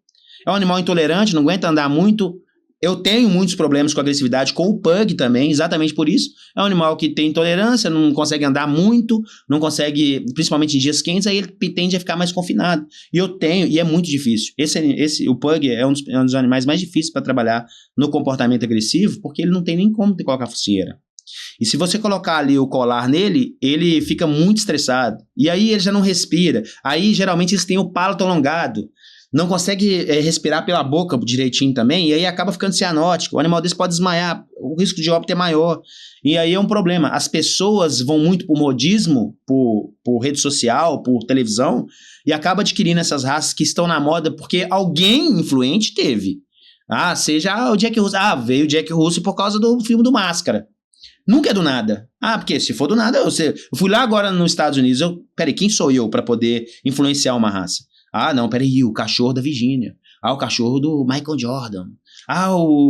S2: é um animal intolerante, não aguenta andar muito. Eu tenho muitos problemas com agressividade com o Pug também, exatamente por isso. É um animal que tem intolerância, não consegue andar muito, não consegue, principalmente em dias quentes, aí ele tende a ficar mais confinado. E é muito difícil. O Pug é um dos animais mais difíceis para trabalhar no comportamento agressivo, porque ele não tem nem como colocar focinheira. E se você colocar ali o colar nele, ele fica muito estressado. E aí ele já não respira. Aí geralmente eles têm o palato alongado. Não consegue respirar pela boca direitinho também, e aí acaba ficando cianótico. O animal desse pode desmaiar, o risco de óbito é maior. E aí é um problema. As pessoas vão muito por modismo, por rede social, por televisão, e acaba adquirindo essas raças que estão na moda porque alguém influente teve. Seja o Jack Russell. Veio o Jack Russell por causa do filme do Máscara. Nunca é do nada. Porque se for do nada, eu fui lá agora nos Estados Unidos, peraí, quem sou eu para poder influenciar uma raça? Não, peraí, o cachorro da Virgínia. O cachorro do Michael Jordan.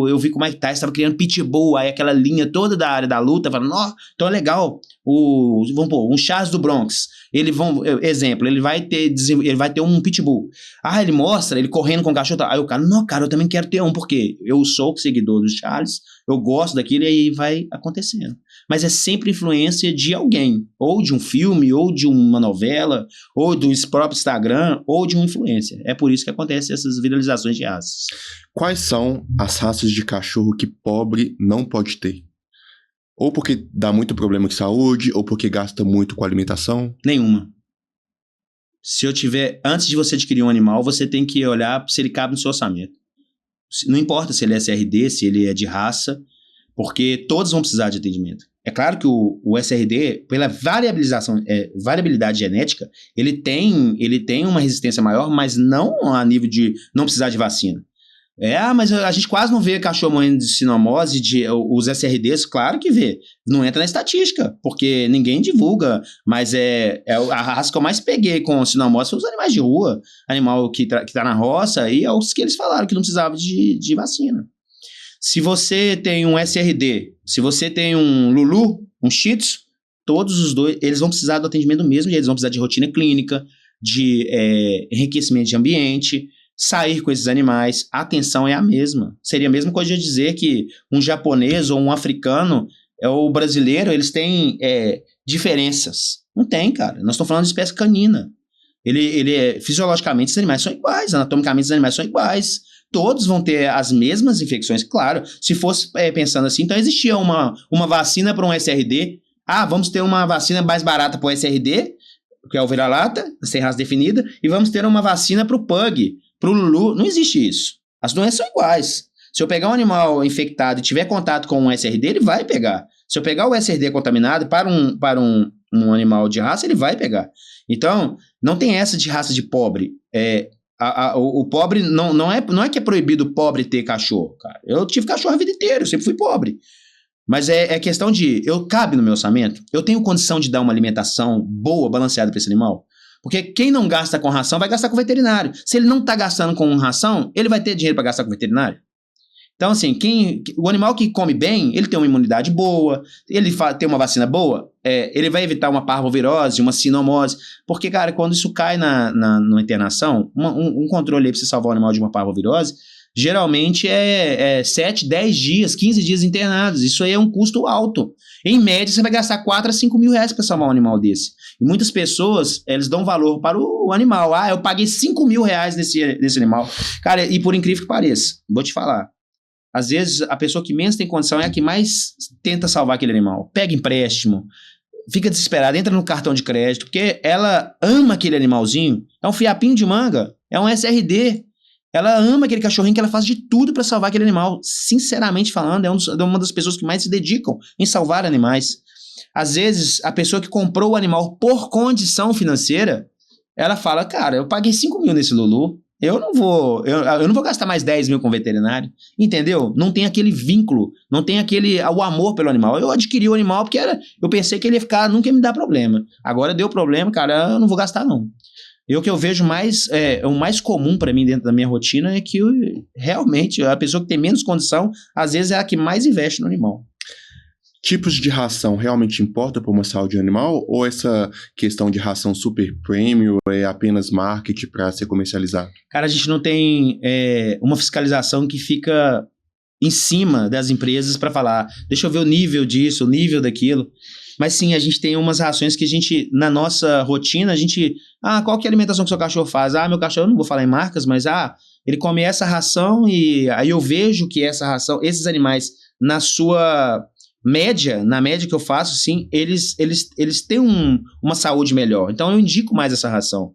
S2: Eu vi que o Mike Tyson estava criando pitbull, aí aquela linha toda da área da luta, falando, então é legal, vamos pôr, um Charles do Bronx, exemplo, ele vai ter um pitbull. Ele mostra, ele correndo com o cachorro, aí o cara, não, cara, eu também quero ter um, porque eu sou seguidor do Charles, eu gosto daquilo, e aí vai acontecendo. Mas é sempre influência de alguém, ou de um filme, ou de uma novela, ou do próprio Instagram, ou de uma influência. É por isso que acontecem essas viralizações de raças.
S1: Quais são as raças de cachorro que pobre não pode ter? Ou porque dá muito problema de saúde, ou porque gasta muito com alimentação?
S2: Nenhuma. Antes de você adquirir um animal, você tem que olhar se ele cabe no seu orçamento. Não importa se ele é SRD, se ele é de raça, porque todos vão precisar de atendimento. É claro que o SRD, pela variabilidade genética, ele tem uma resistência maior, mas não a nível de não precisar de vacina. Mas a gente quase não vê cachorro morrendo de sinomose, os SRDs, claro que vê. Não entra na estatística, porque ninguém divulga, mas a raça que eu mais peguei com sinomose foi os animais de rua, animal que tá na roça, e é os que eles falaram que não precisava de vacina. Se você tem um SRD, se você tem um Lulu, um Shih Tzu, todos os dois, eles vão precisar do atendimento do mesmo jeito, eles vão precisar de rotina clínica, de enriquecimento de ambiente, sair com esses animais, a atenção é a mesma. Seria a mesma coisa de dizer que um japonês ou um africano ou brasileiro, eles têm diferenças. Não tem, cara. Nós estamos falando de espécie canina. Fisiologicamente, os animais são iguais, anatomicamente, os animais são iguais. Todos vão ter as mesmas infecções. Claro, se fosse pensando assim, então existia uma vacina para um SRD. Vamos ter uma vacina mais barata para o SRD, que é o vira-lata, sem raça definida, e vamos ter uma vacina para o Pug, para o Lulu. Não existe isso. As doenças são iguais. Se eu pegar um animal infectado e tiver contato com um SRD, ele vai pegar. Se eu pegar o SRD contaminado para um animal de raça, ele vai pegar. Então, não tem essa de raça de pobre. O pobre não é que é proibido o pobre ter cachorro, cara. Eu tive cachorro a vida inteira, eu sempre fui pobre. Mas é questão de, cabe no meu orçamento? Eu tenho condição de dar uma alimentação boa, balanceada para esse animal? Porque quem não gasta com ração vai gastar com veterinário. Se ele não está gastando com ração, ele vai ter dinheiro para gastar com veterinário? Então, assim, o animal que come bem, ele tem uma imunidade boa, ele tem uma vacina boa, ele vai evitar uma parvovirose, uma sinomose, porque, cara, quando isso cai na internação, um controle aí para você salvar o animal de uma parvovirose, geralmente 7, 10 dias, 15 dias internados. Isso aí é um custo alto. Em média, você vai gastar 4 a 5 mil reais para salvar um animal desse. E muitas pessoas, eles dão valor para o animal. Eu paguei 5 mil reais nesse animal. Cara, e por incrível que pareça, vou te falar, às vezes a pessoa que menos tem condição é a que mais tenta salvar aquele animal. Pega empréstimo, fica desesperada, entra no cartão de crédito, porque ela ama aquele animalzinho. É um fiapinho de manga, é um SRD. Ela ama aquele cachorrinho que ela faz de tudo para salvar aquele animal. Sinceramente falando, é uma das pessoas que mais se dedicam em salvar animais. Às vezes, a pessoa que comprou o animal por condição financeira, ela fala, cara, eu paguei 5 mil nesse Lulu, eu não vou gastar mais 10 mil com veterinário, entendeu? Não tem aquele vínculo, não tem o amor pelo animal. Eu adquiri o animal porque eu pensei que ele ia ficar, nunca ia me dar problema. Agora deu problema, cara, eu não vou gastar não. O que eu vejo o mais comum para mim dentro da minha rotina é que realmente a pessoa que tem menos condição, às vezes é a que mais investe no animal.
S1: Tipos de ração realmente importa para uma saúde animal? Ou essa questão de ração super premium é apenas marketing para ser comercializado?
S2: Cara, a gente não tem uma fiscalização que fica em cima das empresas para falar, deixa eu ver o nível disso, o nível daquilo. Mas sim, a gente tem umas rações que a gente, na nossa rotina, a gente... qual que é a alimentação que o seu cachorro faz? Meu cachorro, eu não vou falar em marcas, mas ele come essa ração e aí eu vejo que essa ração, esses animais, na sua... na média que eu faço, sim, eles têm uma saúde melhor. Então, eu indico mais essa ração.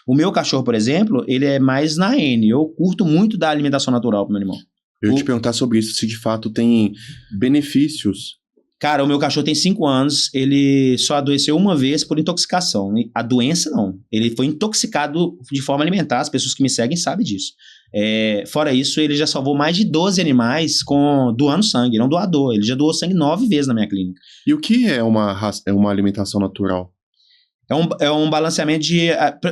S2: O meu cachorro, por exemplo, ele é mais na N. Eu curto muito da alimentação natural para o meu animal.
S1: Eu ia te perguntar sobre isso, se de fato tem benefícios.
S2: Cara, o meu cachorro tem 5 anos, ele só adoeceu uma vez por intoxicação. A doença, não. Ele foi intoxicado de forma alimentar. As pessoas que me seguem sabem disso. Fora isso, ele já salvou mais de 12 animais doando sangue, não doador. Ele já doou sangue 9 vezes na minha clínica.
S1: E o que é uma alimentação natural?
S2: É um balanceamento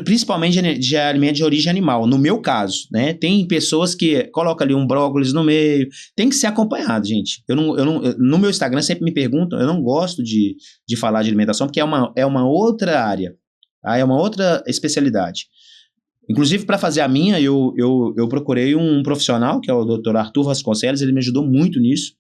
S2: principalmente de alimento de origem animal, no meu caso, né? Tem pessoas que colocam ali um brócolis no meio, tem que ser acompanhado, gente. No meu Instagram sempre me perguntam, eu não gosto de falar de alimentação, porque é uma outra área, tá? É uma outra especialidade. Inclusive, para fazer a minha, eu procurei um profissional, que é o Dr. Arthur Vasconcelos, ele me ajudou muito nisso.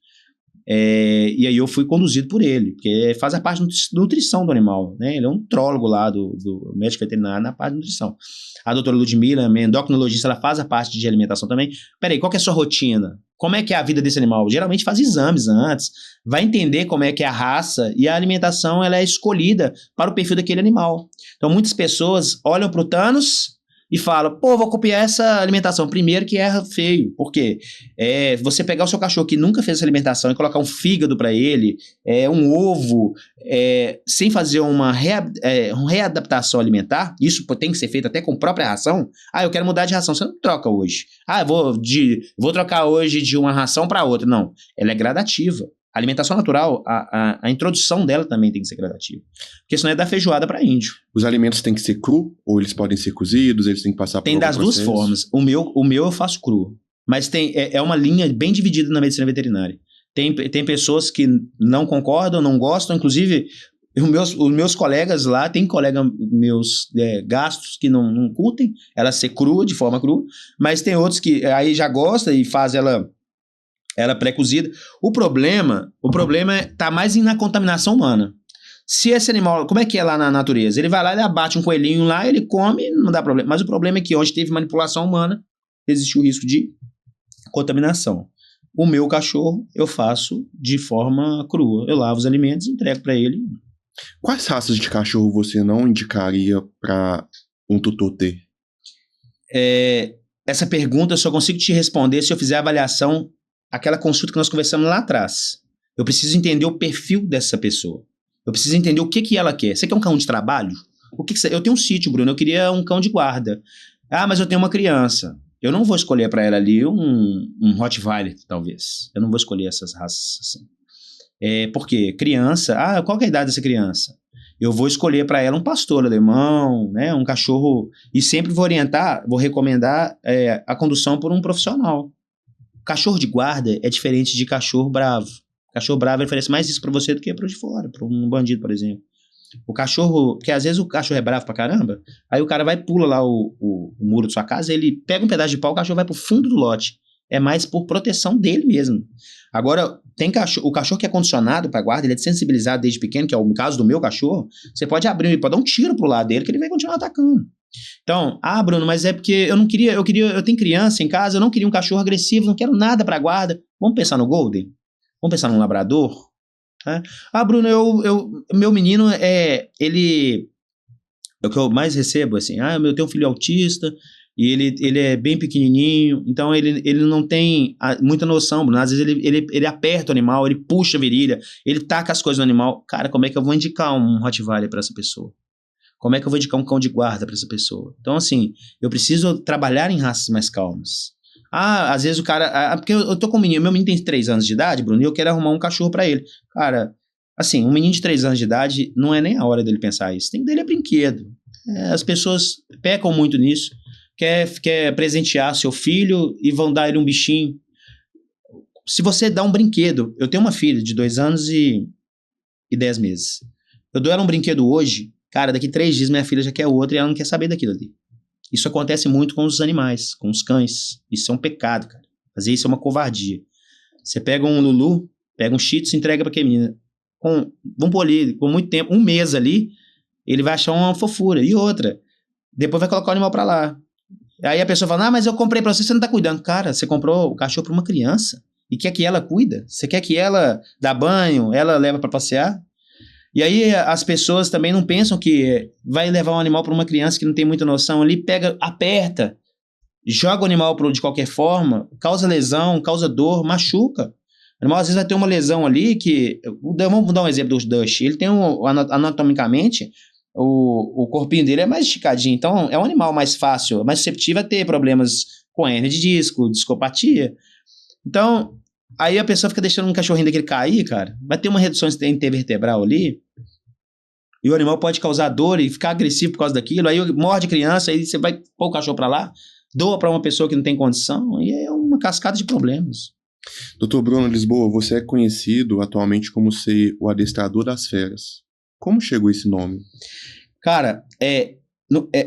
S2: E aí eu fui conduzido por ele, porque faz a parte de nutrição do animal, né? Ele é um nutrólogo lá do médico veterinário na parte de nutrição. A doutora Ludmila, minha endocrinologista, ela faz a parte de alimentação também. Peraí, qual que é a sua rotina? Como é que é a vida desse animal? Geralmente faz exames antes, vai entender como é que é a raça, e a alimentação ela é escolhida para o perfil daquele animal. Então muitas pessoas olham para o Thanos e fala, vou copiar essa alimentação. Primeiro que erra feio. Por quê? Você pegar o seu cachorro que nunca fez essa alimentação e colocar um fígado para ele, um ovo, sem fazer uma readaptação alimentar, isso tem que ser feito até com própria ração. Eu quero mudar de ração, você não troca hoje. Vou trocar hoje de uma ração para outra. Não, ela é gradativa. A alimentação natural, a introdução dela também tem que ser gradativa. Porque senão é dar feijoada para índio.
S1: Os alimentos têm que ser cru? Ou eles podem ser cozidos? Eles têm que passar por algum processo?
S2: Tem das duas formas. O meu eu faço cru. Mas é uma linha bem dividida na medicina veterinária. Tem pessoas que não concordam, não gostam. Inclusive, Os meus colegas lá, tem colega meus gastos que não curtem ela ser crua, de forma crua, mas tem outros que aí já gosta e faz ela pré-cozida. O problema tá mais na contaminação humana. Se esse animal, como é que é lá na natureza? Ele vai lá, ele abate um coelhinho lá, ele come, não dá problema. Mas o problema é que onde teve manipulação humana, existe o risco de contaminação. O meu cachorro eu faço de forma crua. Eu lavo os alimentos e entrego para ele.
S1: Quais raças de cachorro você não indicaria para um tutor ter?
S2: Essa pergunta eu só consigo te responder se eu fizer a avaliação, aquela consulta que nós conversamos lá atrás. Eu preciso entender o perfil dessa pessoa. Eu preciso entender o que ela quer. Você quer um cão de trabalho? Eu tenho um sítio, Bruno. Eu queria um cão de guarda. Ah, mas eu tenho uma criança. Eu não vou escolher para ela ali um Rottweiler, talvez. Eu não vou escolher essas raças assim. Por quê? Criança. Ah, qual que é a idade dessa criança? Eu vou escolher para ela um pastor alemão, né? Um cachorro. E sempre vou recomendar a condução por um profissional. Cachorro de guarda é diferente de cachorro bravo. Cachorro bravo oferece mais isso pra você do que pro de fora, pra um bandido, por exemplo. O cachorro, porque às vezes o cachorro é bravo pra caramba, aí o cara vai, pula lá o muro de sua casa, ele pega um pedaço de pau, o cachorro vai pro fundo do lote. É mais por proteção dele mesmo. Agora, o cachorro que é condicionado pra guarda, ele é desensibilizado desde pequeno, que é o caso do meu cachorro, você pode abrir, pode dar um tiro pro lado dele, que ele vai continuar atacando. Então, Bruno, mas é porque eu tenho criança em casa, eu não queria um cachorro agressivo, não quero nada pra guarda. Vamos pensar no Golden? Vamos pensar num labrador? Né? Bruno, meu menino é o que eu mais recebo, assim, eu tenho um filho autista e ele é bem pequenininho, então ele não tem muita noção, Bruno. Às vezes ele aperta o animal, ele puxa a virilha, ele taca as coisas no animal. Cara, como é que eu vou indicar um Rottweiler para essa pessoa? Como é que eu vou indicar um cão de guarda para essa pessoa? Então, assim, eu preciso trabalhar em raças mais calmas. Às vezes o cara... porque eu tô com um menino, meu menino tem 3 anos de idade, Bruno, e eu quero arrumar um cachorro pra ele. Cara, assim, um menino de 3 anos de idade, não é nem a hora dele pensar isso. Tem que dar brinquedo. As pessoas pecam muito nisso. Quer presentear seu filho e vão dar ele um bichinho. Se você dá um brinquedo... Eu tenho uma filha de 2 anos e 10 meses. Eu dou ela um brinquedo hoje, cara, daqui 3 dias minha filha já quer outro e ela não quer saber daquilo ali. Isso acontece muito com os animais, com os cães. Isso é um pecado, cara. Fazer isso é uma covardia. Você pega um Lulu, pega um Shih Tzu e entrega pra aquele menino. Vamos pôr ali, com muito tempo, 1 mês ali, ele vai achar uma fofura. E outra, depois vai colocar o animal pra lá. Aí a pessoa fala, mas eu comprei pra você não tá cuidando. Cara, você comprou o cachorro pra uma criança e quer que ela cuida? Você quer que ela dá banho, ela leva pra passear? E aí as pessoas também não pensam que vai levar um animal para uma criança que não tem muita noção ali, aperta, joga o animal de qualquer forma, causa lesão, causa dor, machuca. O animal às vezes vai ter uma lesão ali que... Vamos dar um exemplo do Dutch. Ele tem anatomicamente, o corpinho dele é mais esticadinho, então é um animal mais fácil, mais susceptível a ter problemas com hérnia de disco, discopatia. Então... Aí a pessoa fica deixando um cachorrinho daquele cair, cara. Vai ter uma redução intervertebral ali. E o animal pode causar dor e ficar agressivo por causa daquilo. Aí morde a criança, aí você vai pôr o cachorro pra lá, doa pra uma pessoa que não tem condição. E é uma cascada de problemas.
S1: Dr. Bruno Lisboa, você é conhecido atualmente como ser o adestrador das feras. Como chegou esse nome?
S2: Cara, é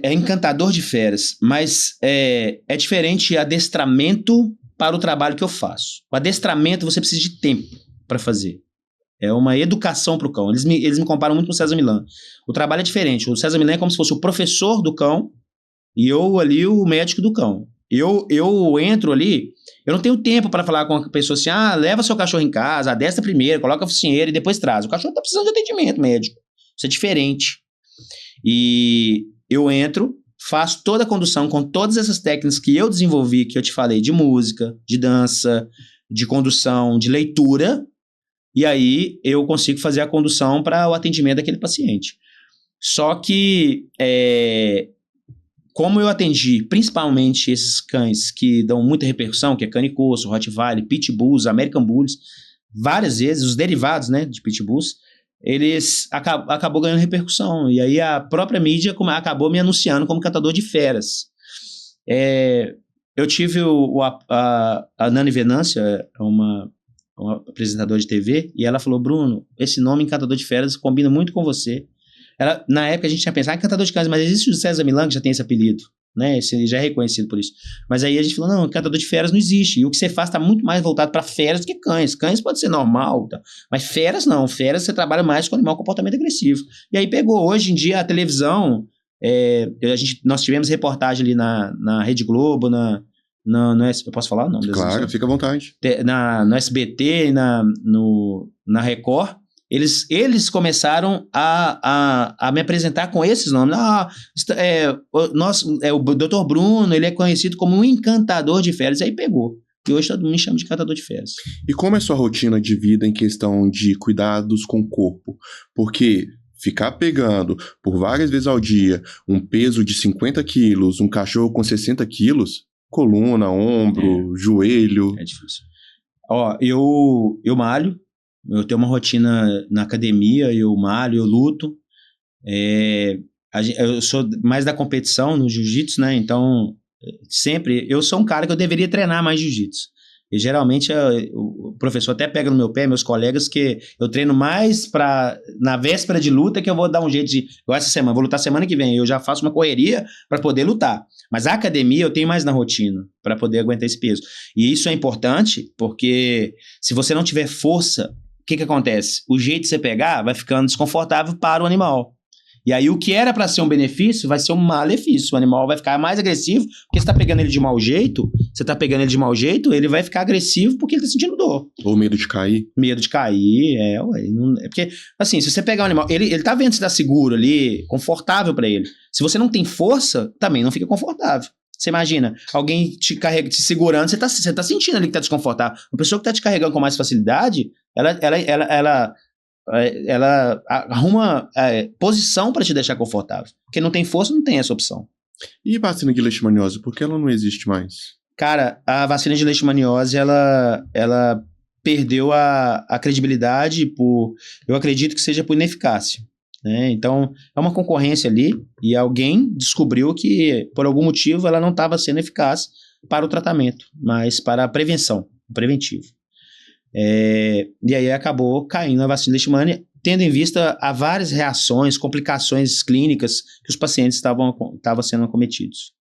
S2: encantador de feras, mas é diferente adestramento para o trabalho que eu faço. O adestramento você precisa de tempo para fazer. É uma educação para o cão. Eles me comparam muito com o César Millan. O trabalho é diferente. O César Millan é como se fosse o professor do cão e eu ali o médico do cão. Eu entro ali, eu não tenho tempo para falar com a pessoa assim, leva seu cachorro em casa, adestra primeiro, coloca a focinheira e depois traz. O cachorro está precisando de atendimento médico. Isso é diferente. E eu entro, faço toda a condução com todas essas técnicas que eu desenvolvi, que eu te falei, de música, de dança, de condução, de leitura, e aí eu consigo fazer a condução para o atendimento daquele paciente. Só que, como eu atendi principalmente esses cães que dão muita repercussão, que é Cane-Corso, Rottweiler, Pitbulls, American Bulls, várias vezes, os derivados, né, de Pitbulls, eles acabou ganhando repercussão. E aí a própria mídia acabou me anunciando como catador de feras. Eu tive a Nani Venância, uma uma apresentadora de TV, e ela falou, Bruno, esse nome Encantador de Feras combina muito com você. Na época a gente tinha pensado, Encantador de Cães, mas existe o César Millan que já tem esse apelido, né? Ele já é reconhecido por isso. Mas aí a gente falou, não, Encantador de Feras não existe. E o que você faz está muito mais voltado para feras do que cães. Cães pode ser normal, tá? Mas feras não. Feras você trabalha mais com animal com comportamento agressivo. E aí pegou. Hoje em dia a televisão, nós tivemos reportagem ali na Rede Globo, eu posso falar? Não,
S1: claro, fica à vontade.
S2: No SBT e na Record. Eles começaram a me apresentar com esses nomes. O Dr. Bruno, ele é conhecido como um encantador de feras. Aí pegou. E hoje todo mundo me chama de encantador de feras.
S1: E como é sua rotina de vida em questão de cuidados com o corpo? Porque ficar pegando por várias vezes ao dia um peso de 50 quilos, um cachorro com 60 quilos, coluna, ombro, joelho...
S2: É difícil. Eu malho. Eu tenho uma rotina na academia, eu malho, eu luto. Eu sou mais da competição no jiu-jitsu, né? Então, sempre... Eu sou um cara que eu deveria treinar mais jiu-jitsu. E geralmente o professor até pega no meu pé, meus colegas, que eu treino mais na véspera de luta, que eu vou dar um jeito de... Igual essa semana, vou lutar semana que vem. Eu já faço uma correria para poder lutar. Mas a academia eu tenho mais na rotina para poder aguentar esse peso. E isso é importante porque se você não tiver força... O que acontece? O jeito de você pegar vai ficando desconfortável para o animal. E aí o que era para ser um benefício vai ser um malefício. O animal vai ficar mais agressivo porque você está pegando ele de mau jeito. Você está pegando ele de mau jeito, ele vai ficar agressivo porque ele está sentindo dor.
S1: Ou medo de cair.
S2: Medo de cair, porque, assim, se você pegar um animal... Ele tá vendo se tá seguro ali, confortável para ele. Se você não tem força, também não fica confortável. Você imagina, alguém te carrega, te segurando, você tá sentindo ali que tá desconfortável. Uma pessoa que tá te carregando com mais facilidade, ela arruma posição para te deixar confortável. Porque não tem força, não tem essa opção.
S1: E vacina de leishmaniose, por que ela não existe mais?
S2: Cara, a vacina de leishmaniose, ela perdeu a credibilidade eu acredito que seja por ineficácia. Né? Então, é uma concorrência ali e alguém descobriu que, por algum motivo, ela não estava sendo eficaz para o tratamento, mas para a prevenção, o preventivo. E aí acabou caindo a vacina leishmania, tendo em vista a várias reações, complicações clínicas que os pacientes estavam sendo acometidos.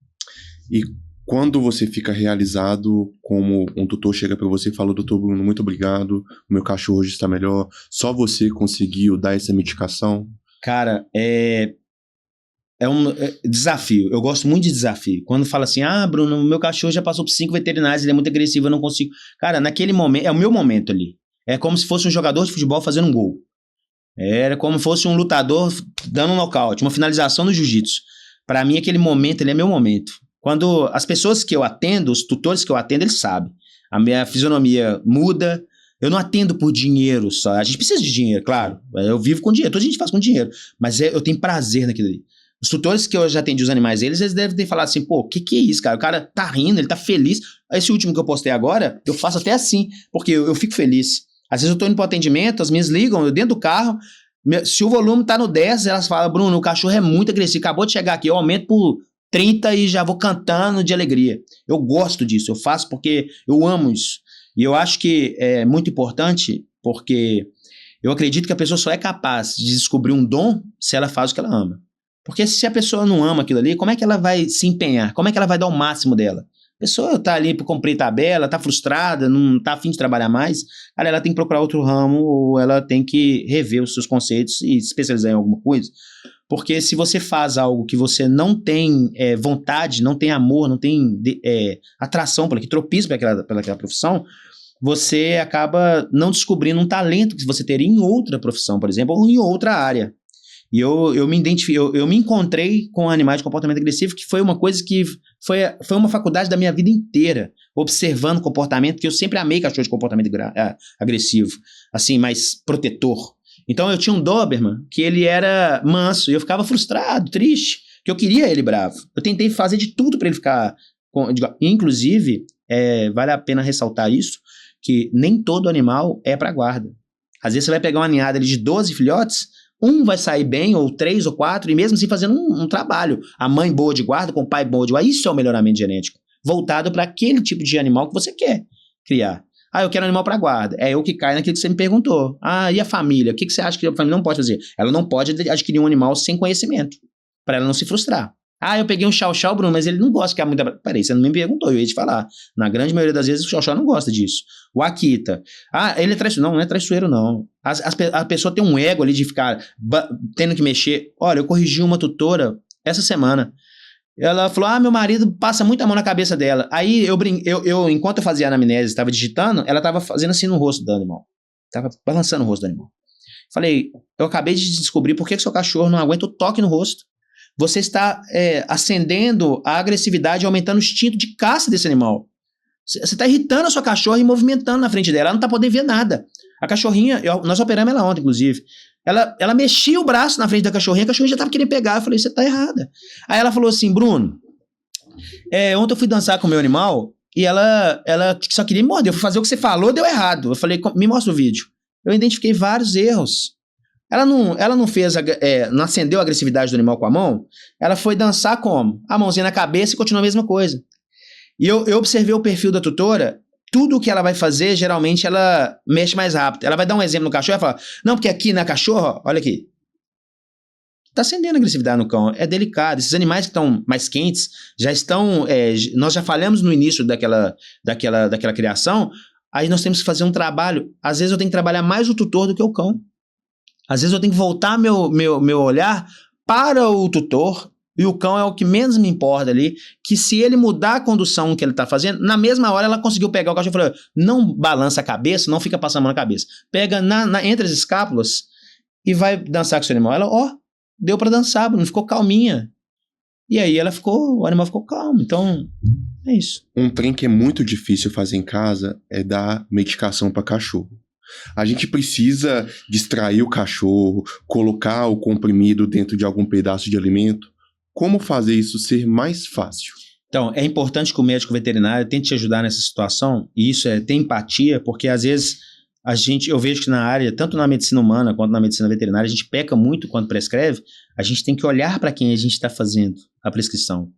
S1: E quando você fica realizado, como um tutor chega para você e fala, doutor Bruno, muito obrigado, o meu cachorro hoje está melhor, só você conseguiu dar essa medicação?
S2: Cara, é um desafio. Eu gosto muito de desafio. Quando fala assim, Bruno, meu cachorro já passou por 5 veterinários, ele é muito agressivo, eu não consigo. Cara, naquele momento, é o meu momento ali. É como se fosse um jogador de futebol fazendo um gol. Era como se fosse um lutador dando um nocaute, uma finalização do jiu-jitsu. Para mim, aquele momento ali é meu momento. Quando as pessoas que eu atendo, os tutores que eu atendo, eles sabem. A minha fisionomia muda. Eu não atendo por dinheiro só. A gente precisa de dinheiro, claro. Eu vivo com dinheiro. Toda a gente faz com dinheiro. Mas eu tenho prazer naquilo ali. Os tutores que eu já atendi os animais eles devem ter falado assim, pô, o que é isso, cara? O cara tá rindo, ele tá feliz. Esse último que eu postei agora, eu faço até assim, porque eu fico feliz. Às vezes eu tô indo pro atendimento, as minhas ligam, eu dentro do carro, se o volume tá no 10, elas falam, Bruno, o cachorro é muito agressivo, acabou de chegar aqui, eu aumento por 30 e já vou cantando de alegria. Eu gosto disso, eu faço porque eu amo isso. E eu acho que é muito importante porque eu acredito que a pessoa só é capaz de descobrir um dom se ela faz o que ela ama. Porque se a pessoa não ama aquilo ali, como é que ela vai se empenhar? Como é que ela vai dar o máximo dela? A pessoa tá ali para cumprir tabela, tá frustrada, não tá afim de trabalhar mais, cara, ela tem que procurar outro ramo ou ela tem que rever os seus conceitos e se especializar em alguma coisa. Porque se você faz algo que você não tem vontade, não tem amor, não tem atração por aquilo, tropismo pelaquela profissão, você acaba não descobrindo um talento que você teria em outra profissão, por exemplo, ou em outra área. E eu me identifiquei, eu me encontrei com animais de comportamento agressivo, que foi uma coisa que foi uma faculdade da minha vida inteira, observando comportamento, que eu sempre amei cachorro de comportamento agressivo, assim, mais protetor. Então eu tinha um Doberman que ele era manso e eu ficava frustrado, triste, que eu queria ele bravo. Eu tentei fazer de tudo para ele ficar... Inclusive, vale a pena ressaltar isso, que nem todo animal é para guarda. Às vezes você vai pegar uma ninhada de 12 filhotes, um vai sair bem, ou 3 ou 4, e mesmo assim fazendo um trabalho. A mãe boa de guarda com o pai bom de guarda, isso é o melhoramento genético, voltado para aquele tipo de animal que você quer criar. Ah, eu quero animal para guarda. É eu que caio naquilo que você me perguntou. Ah, e a família? O que você acha que a família não pode fazer? Ela não pode adquirir um animal sem conhecimento, para ela não se frustrar. Ah, eu peguei um chow-chow, Bruno, mas ele não gosta que há muita... Peraí, você não me perguntou, eu ia te falar. Na grande maioria das vezes, o chow-chow não gosta disso. O Akita. Ah, ele é traiçoeiro. Não é traiçoeiro, não. A pessoa tem um ego ali de ficar tendo que mexer. Olha, eu corrigi uma tutora essa semana. Ela falou, meu marido passa muita mão na cabeça dela. Aí, enquanto eu fazia a anamnese, estava digitando, ela estava fazendo assim no rosto do animal. Estava balançando o rosto do animal. Falei, eu acabei de descobrir por que seu cachorro não aguenta o toque no rosto. Você está acendendo a agressividade e aumentando o instinto de caça desse animal. Você está irritando a sua cachorra e movimentando na frente dela. Ela não está podendo ver nada. A cachorrinha, nós operamos ela ontem, inclusive. Ela mexia o braço na frente da cachorrinha, a cachorrinha já estava querendo pegar. Eu falei, você está errada. Aí ela falou assim, Bruno, ontem eu fui dançar com o meu animal e ela só queria me morder. Eu fui fazer o que você falou, deu errado. Eu falei, me mostra o vídeo. Eu identifiquei vários erros. Ela não fez, não acendeu a agressividade do animal com a mão, ela foi dançar como? A mãozinha na cabeça e continua a mesma coisa. E eu observei o perfil da tutora, tudo o que ela vai fazer, geralmente ela mexe mais rápido. Ela vai dar um exemplo no cachorro e fala, não, porque aqui na cachorra, olha aqui, tá acendendo a agressividade no cão, é delicado. Esses animais que estão mais quentes, já estão, nós já falamos no início daquela criação, aí nós temos que fazer um trabalho, às vezes eu tenho que trabalhar mais o tutor do que o cão. Às vezes eu tenho que voltar meu olhar para o tutor, e o cão é o que menos me importa ali, que se ele mudar a condução que ele está fazendo, na mesma hora ela conseguiu pegar o cachorro e falou, não balança a cabeça, não fica passando a mão na cabeça. Pega entre as escápulas e vai dançar com o seu animal. Ela, deu para dançar, não ficou calminha. E aí o animal ficou calmo. Então, é isso.
S1: Um trem que é muito difícil fazer em casa é dar medicação para cachorro. A gente precisa distrair o cachorro, colocar o comprimido dentro de algum pedaço de alimento. Como fazer isso ser mais fácil?
S2: Então, é importante que o médico veterinário tente te ajudar nessa situação, e isso é ter empatia, porque às vezes eu vejo que na área, tanto na medicina humana quanto na medicina veterinária, a gente peca muito quando prescreve, a gente tem que olhar para quem a gente está fazendo a prescrição.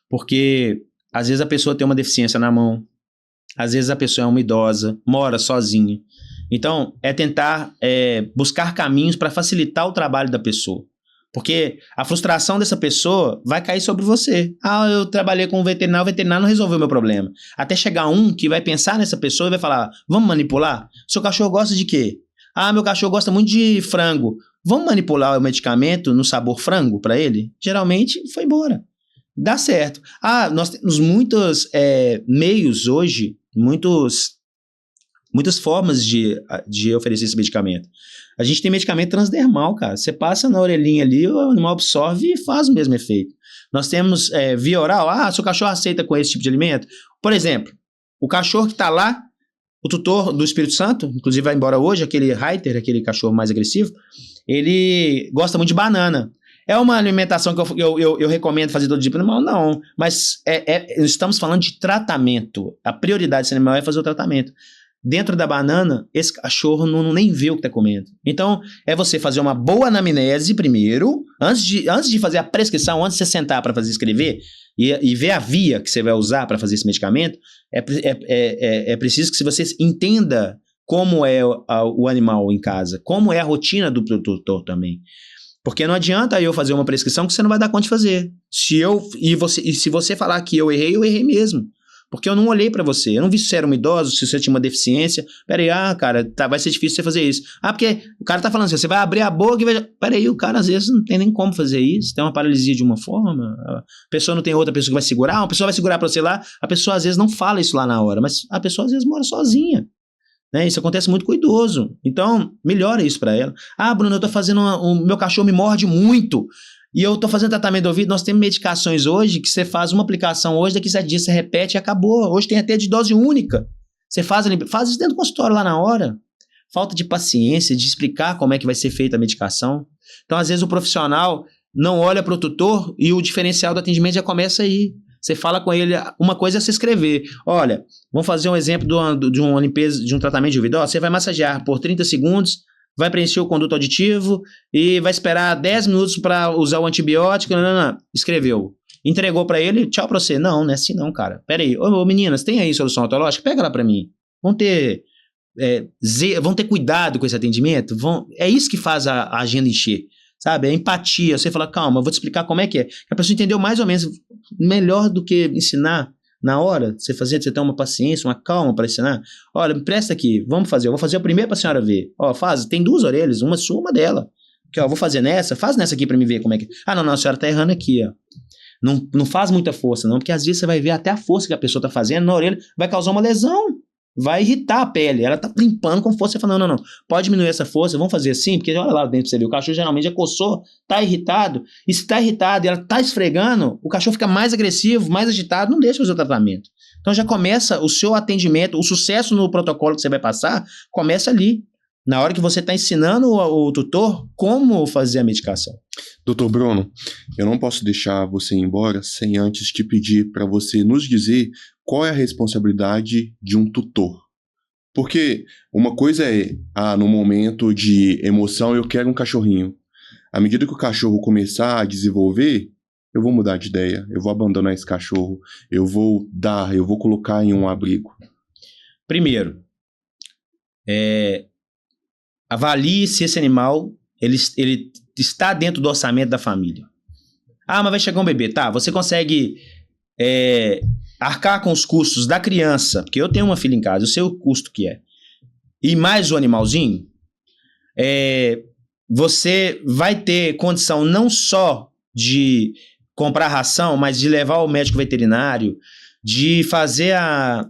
S2: Porque às vezes a pessoa tem uma deficiência na mão, às vezes a pessoa é uma idosa, mora sozinha. Então, é tentar buscar caminhos para facilitar o trabalho da pessoa. Porque a frustração dessa pessoa vai cair sobre você. Eu trabalhei com o veterinário não resolveu o meu problema. Até chegar um que vai pensar nessa pessoa e vai falar, vamos manipular? Seu cachorro gosta de quê? Meu cachorro gosta muito de frango. Vamos manipular o medicamento no sabor frango para ele? Geralmente, foi embora. Dá certo. Nós temos muitos meios hoje, muitas formas de oferecer esse medicamento. A gente tem medicamento transdermal, cara. Você passa na orelhinha ali, o animal absorve e faz o mesmo efeito. Nós temos via oral. Seu cachorro aceita com esse tipo de alimento? Por exemplo, o cachorro que está lá, o tutor do Espírito Santo, inclusive vai embora hoje, aquele Reiter, aquele cachorro mais agressivo, ele gosta muito de banana. É uma alimentação que eu recomendo fazer todo dia para o animal? Não. Mas estamos falando de tratamento. A prioridade desse animal é fazer o tratamento. Dentro da banana, esse cachorro nem vê o que está comendo. Então, é você fazer uma boa anamnese primeiro, antes de fazer a prescrição, antes de você sentar para escrever e ver a via que você vai usar para fazer esse medicamento, é preciso que você entenda como é o animal em casa, como é a rotina do tutor também. Porque não adianta eu fazer uma prescrição que você não vai dar conta de fazer. Se você falar que eu errei mesmo. Porque eu não olhei pra você, eu não vi se você era um idoso, se você tinha uma deficiência. Peraí, cara, vai ser difícil você fazer isso. Porque o cara tá falando assim, você vai abrir a boca e vai... Peraí, o cara às vezes não tem nem como fazer isso, tem uma paralisia de uma forma, a pessoa não tem outra pessoa que vai segurar, uma pessoa vai segurar pra você lá, a pessoa às vezes não fala isso lá na hora, mas a pessoa às vezes mora sozinha. Né? Isso acontece muito com o idoso. Então, melhora isso pra ela. Bruno, eu tô fazendo o meu cachorro me morde muito. E eu tô fazendo tratamento do ouvido, nós temos medicações hoje que você faz uma aplicação hoje, daqui a 7 dias você repete e acabou. Hoje tem até de dose única. Você faz isso dentro do consultório lá na hora. Falta de paciência, de explicar como é que vai ser feita a medicação. Então, às vezes, o profissional não olha para o tutor e o diferencial do atendimento já começa aí. Você fala com ele, uma coisa é você escrever. Olha, vamos fazer um exemplo de uma limpeza, de um tratamento de ouvido. Você vai massagear por 30 segundos, vai preencher o conduto auditivo e vai esperar 10 minutos para usar o antibiótico. Não. Escreveu. Entregou para ele, tchau para você. Não é assim não, cara. Pera aí. Ô meninas, tem aí solução odontológica? Pega lá para mim. Vamos ter vão ter cuidado com esse atendimento, é isso que faz a agenda encher, sabe? É empatia, você fala, calma, eu vou te explicar como é que é. A pessoa entendeu mais ou menos, melhor do que ensinar na hora, você ter uma paciência, uma calma para ensinar. Olha, me presta aqui, vamos fazer, eu vou fazer o primeiro para a senhora ver. Ó, tem 2 orelhas, uma sua, uma dela. Que, ó, vou fazer nessa, faz nessa aqui para me ver como é que... Ah, não, a senhora tá errando aqui, ó. Não faz muita força, não, porque às vezes você vai ver até a força que a pessoa tá fazendo na orelha, vai causar uma lesão, vai irritar a pele. Ela tá limpando com força, você fala, não, pode diminuir essa força, vamos fazer assim, porque olha lá dentro pra você ver, o cachorro geralmente já coçou, tá irritado, e se tá irritado e ela tá esfregando, o cachorro fica mais agressivo, mais agitado, não deixa fazer o tratamento. Então já começa o seu atendimento, o sucesso no protocolo que você vai passar, começa ali. Na hora que você está ensinando o tutor como fazer a medicação.
S1: Doutor Bruno, eu não posso deixar você ir embora sem antes te pedir para você nos dizer qual é a responsabilidade de um tutor. Porque uma coisa é, no momento de emoção eu quero um cachorrinho. À medida que o cachorro começar a desenvolver, eu vou mudar de ideia, eu vou abandonar esse cachorro, eu vou colocar em um abrigo.
S2: Primeiro, avalie se esse animal ele está dentro do orçamento da família. Ah, mas vai chegar um bebê. Tá, você consegue arcar com os custos da criança, porque eu tenho uma filha em casa, eu sei o custo que é. E mais o animalzinho, você vai ter condição não só de comprar ração, mas de levar ao médico veterinário, de fazer a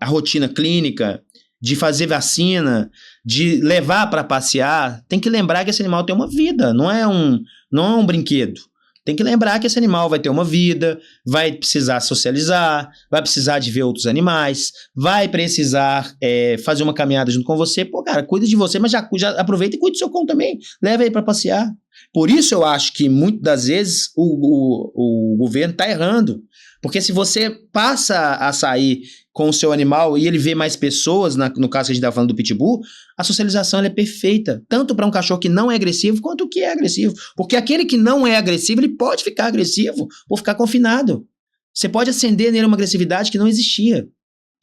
S2: rotina clínica, de fazer vacina, de levar para passear. Tem que lembrar que esse animal tem uma vida, não é um brinquedo. Tem que lembrar que esse animal vai ter uma vida, vai precisar socializar, vai precisar de ver outros animais, vai precisar fazer uma caminhada junto com você. Pô, cara, cuida de você, mas já aproveita e cuida do seu cão também. Leva ele para passear. Por isso eu acho que muitas das vezes o governo está errando. Porque se você passa a sair com o seu animal e ele vê mais pessoas, no caso que a gente está falando do pitbull, a socialização ela é perfeita, tanto para um cachorro que não é agressivo quanto o que é agressivo. Porque aquele que não é agressivo, ele pode ficar agressivo ou ficar confinado. Você pode acender nele uma agressividade que não existia.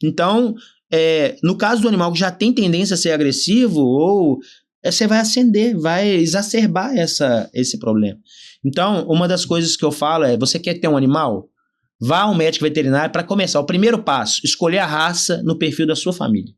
S2: Então, no caso do animal que já tem tendência a ser agressivo, você vai acender, vai exacerbar esse problema. Então, uma das coisas que eu falo você quer ter um animal? Vá ao médico veterinário para começar. O primeiro passo, escolher a raça no perfil da sua família.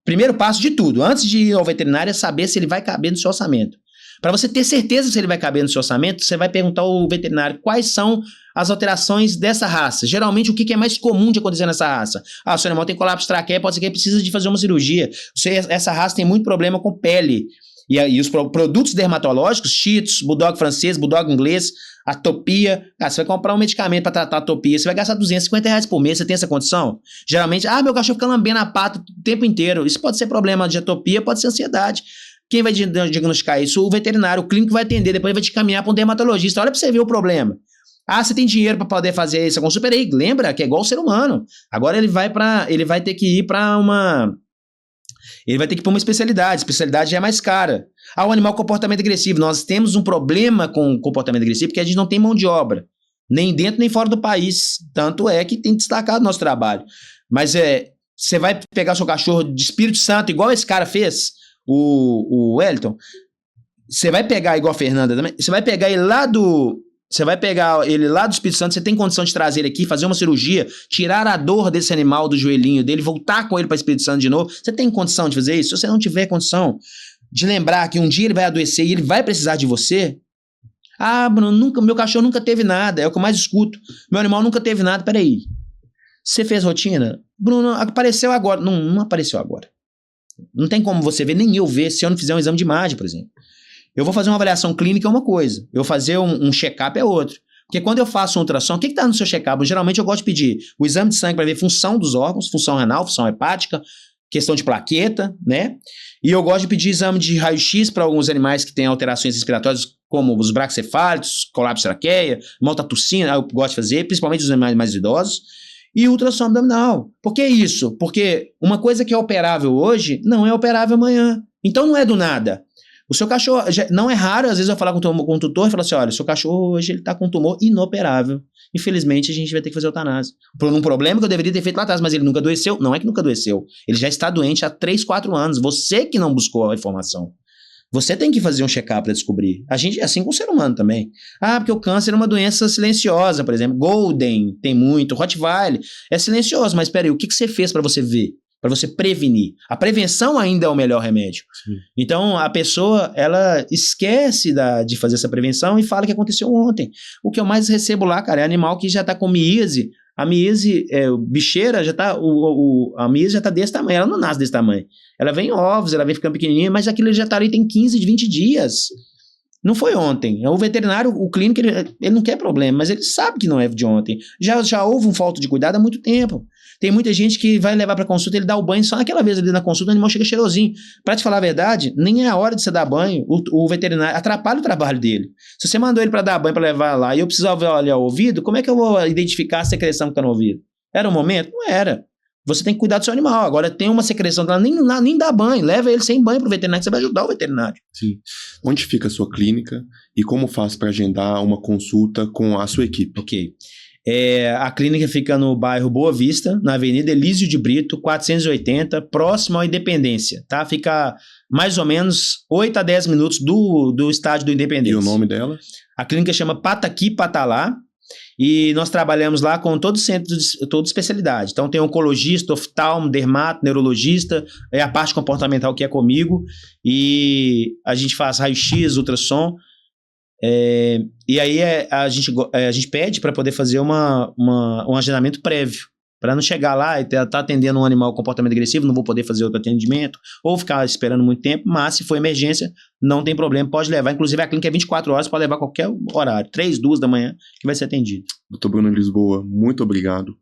S2: Primeiro passo de tudo, antes de ir ao veterinário, é saber se ele vai caber no seu orçamento. Para você ter certeza se ele vai caber no seu orçamento, você vai perguntar ao veterinário quais são as alterações dessa raça. Geralmente, o que é mais comum de acontecer nessa raça? O seu animal tem colapso traqueia, pode ser que ele precisa de fazer uma cirurgia. Essa raça tem muito problema com pele. E os produtos dermatológicos, Shih Tzu, Bulldog francês, Bulldog inglês, atopia. Você vai comprar um medicamento para tratar a atopia, você vai gastar R$250 por mês, você tem essa condição? Geralmente, meu cachorro fica lambendo a pata o tempo inteiro. Isso pode ser problema de atopia, pode ser ansiedade. Quem vai diagnosticar isso? O veterinário, o clínico vai atender, depois vai te caminhar para um dermatologista. Olha para você ver o problema. Você tem dinheiro para poder fazer essa consulta? Peraí, lembra que é igual o ser humano. Agora ele vai ter que ir para uma... Ele vai ter que ir para uma especialidade. A especialidade já é mais cara. O animal com comportamento agressivo. Nós temos um problema com comportamento agressivo porque a gente não tem mão de obra. Nem dentro, nem fora do país. Tanto é que tem destacado o nosso trabalho. Mas você vai pegar o seu cachorro de Espírito Santo, igual esse cara fez, o Wellington. Você vai pegar, igual a Fernanda também, você vai pegar ele lá do Espírito Santo, você tem condição de trazer ele aqui, fazer uma cirurgia, tirar a dor desse animal do joelhinho dele, voltar com ele para Espírito Santo de novo. Você tem condição de fazer isso? Se você não tiver condição de lembrar que um dia ele vai adoecer e ele vai precisar de você... Bruno, meu cachorro nunca teve nada, é o que eu mais escuto. Meu animal nunca teve nada. Peraí, você fez rotina? Bruno, apareceu agora. Não apareceu agora. Não tem como você ver, nem eu ver, se eu não fizer um exame de imagem, por exemplo. Eu vou fazer uma avaliação clínica é uma coisa, eu fazer um check-up é outro. Porque quando eu faço um ultrassom, o que está no seu check-up? Geralmente eu gosto de pedir o exame de sangue para ver função dos órgãos, função renal, função hepática, questão de plaqueta, né? E eu gosto de pedir exame de raio-x para alguns animais que têm alterações respiratórias, como os braquicefálicos, colapso traqueia, maltatossina, eu gosto de fazer, principalmente os animais mais idosos. E ultrassom abdominal. Por que isso? Porque uma coisa que é operável hoje não é operável amanhã. Então não é do nada. O seu cachorro, não é raro, às vezes eu falar com o tutor e falar assim, olha, o seu cachorro hoje ele tá com um tumor inoperável. Infelizmente, a gente vai ter que fazer eutanásia. Por um problema que eu deveria ter feito lá atrás, mas ele nunca adoeceu. Não é que nunca adoeceu. Ele já está doente há 3, 4 anos. Você que não buscou a informação. Você tem que fazer um check-up para descobrir. A gente é assim com o ser humano também. Porque o câncer é uma doença silenciosa, por exemplo. Golden tem muito, Rottweiler é silencioso, mas peraí, o que você fez para você ver? Para você prevenir. A prevenção ainda é o melhor remédio. Sim. Então, a pessoa, ela esquece de fazer essa prevenção e fala que aconteceu ontem. O que eu mais recebo lá, cara, é animal que já tá com miíase. A miíase, bicheira, já tá, a miíase já tá desse tamanho. Ela não nasce desse tamanho. Ela vem em ovos, ela vem ficando pequenininha, mas aquilo já tá ali tem 15, 20 dias. Não foi ontem. O veterinário, o clínico, ele não quer problema, mas ele sabe que não é de ontem. Já houve um falta de cuidado há muito tempo. Tem muita gente que vai levar pra consulta, ele dá o banho só naquela vez ali na consulta, o animal chega cheirosinho. Pra te falar a verdade, nem é a hora de você dar banho, o veterinário atrapalha o trabalho dele. Se você mandou ele pra dar banho, pra levar lá, e eu precisava olhar o ouvido, como é que eu vou identificar a secreção que tá no ouvido? Era o momento? Não era. Você tem que cuidar do seu animal. Agora tem uma secreção que ela nem dá banho, leva ele sem banho pro veterinário, que você vai ajudar o veterinário.
S1: Sim. Onde fica a sua clínica e como faz para agendar uma consulta com a sua equipe?
S2: Ok. A clínica fica no bairro Boa Vista, na Avenida Elísio de Brito, 480, próximo à Independência, tá? Fica mais ou menos 8 a 10 minutos do estádio do Independência.
S1: E o nome dela?
S2: A clínica chama Pataqui Patalá e nós trabalhamos lá com todo centro, toda especialidade. Então tem oncologista, oftalmo, dermato, neurologista, a parte comportamental que é comigo e a gente faz raio-x, ultrassom. E aí a gente pede para poder fazer um agendamento prévio, para não chegar lá e tá atendendo um animal com comportamento agressivo, não vou poder fazer outro atendimento, ou ficar esperando muito tempo, mas se for emergência, não tem problema, pode levar. Inclusive a clínica é 24 horas, pode levar qualquer horário, 3, 2 da manhã, que vai ser atendido.
S1: Dr. Bruno Lisboa, muito obrigado.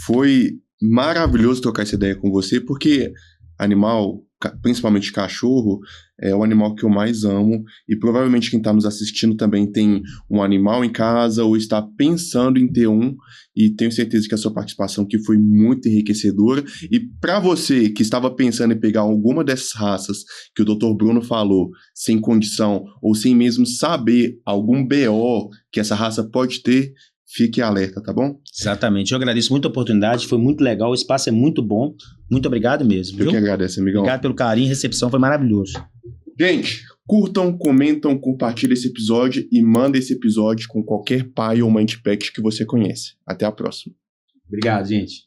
S1: Foi maravilhoso trocar essa ideia com você, porque animal, principalmente cachorro, é o animal que eu mais amo e provavelmente quem está nos assistindo também tem um animal em casa ou está pensando em ter um e tenho certeza que a sua participação aqui foi muito enriquecedora e para você que estava pensando em pegar alguma dessas raças que o Dr. Bruno falou sem condição ou sem mesmo saber algum BO que essa raça pode ter, fique alerta, tá bom?
S2: Exatamente, eu agradeço muito a oportunidade, foi muito legal, o espaço é muito bom, muito obrigado mesmo.
S1: Eu que agradeço, amigão.
S2: Obrigado pelo carinho, recepção foi maravilhoso.
S1: Gente, curtam, comentam, compartilhem esse episódio e mandem esse episódio com qualquer pai ou mãe de pet que você conhece. Até a próxima.
S2: Obrigado, gente.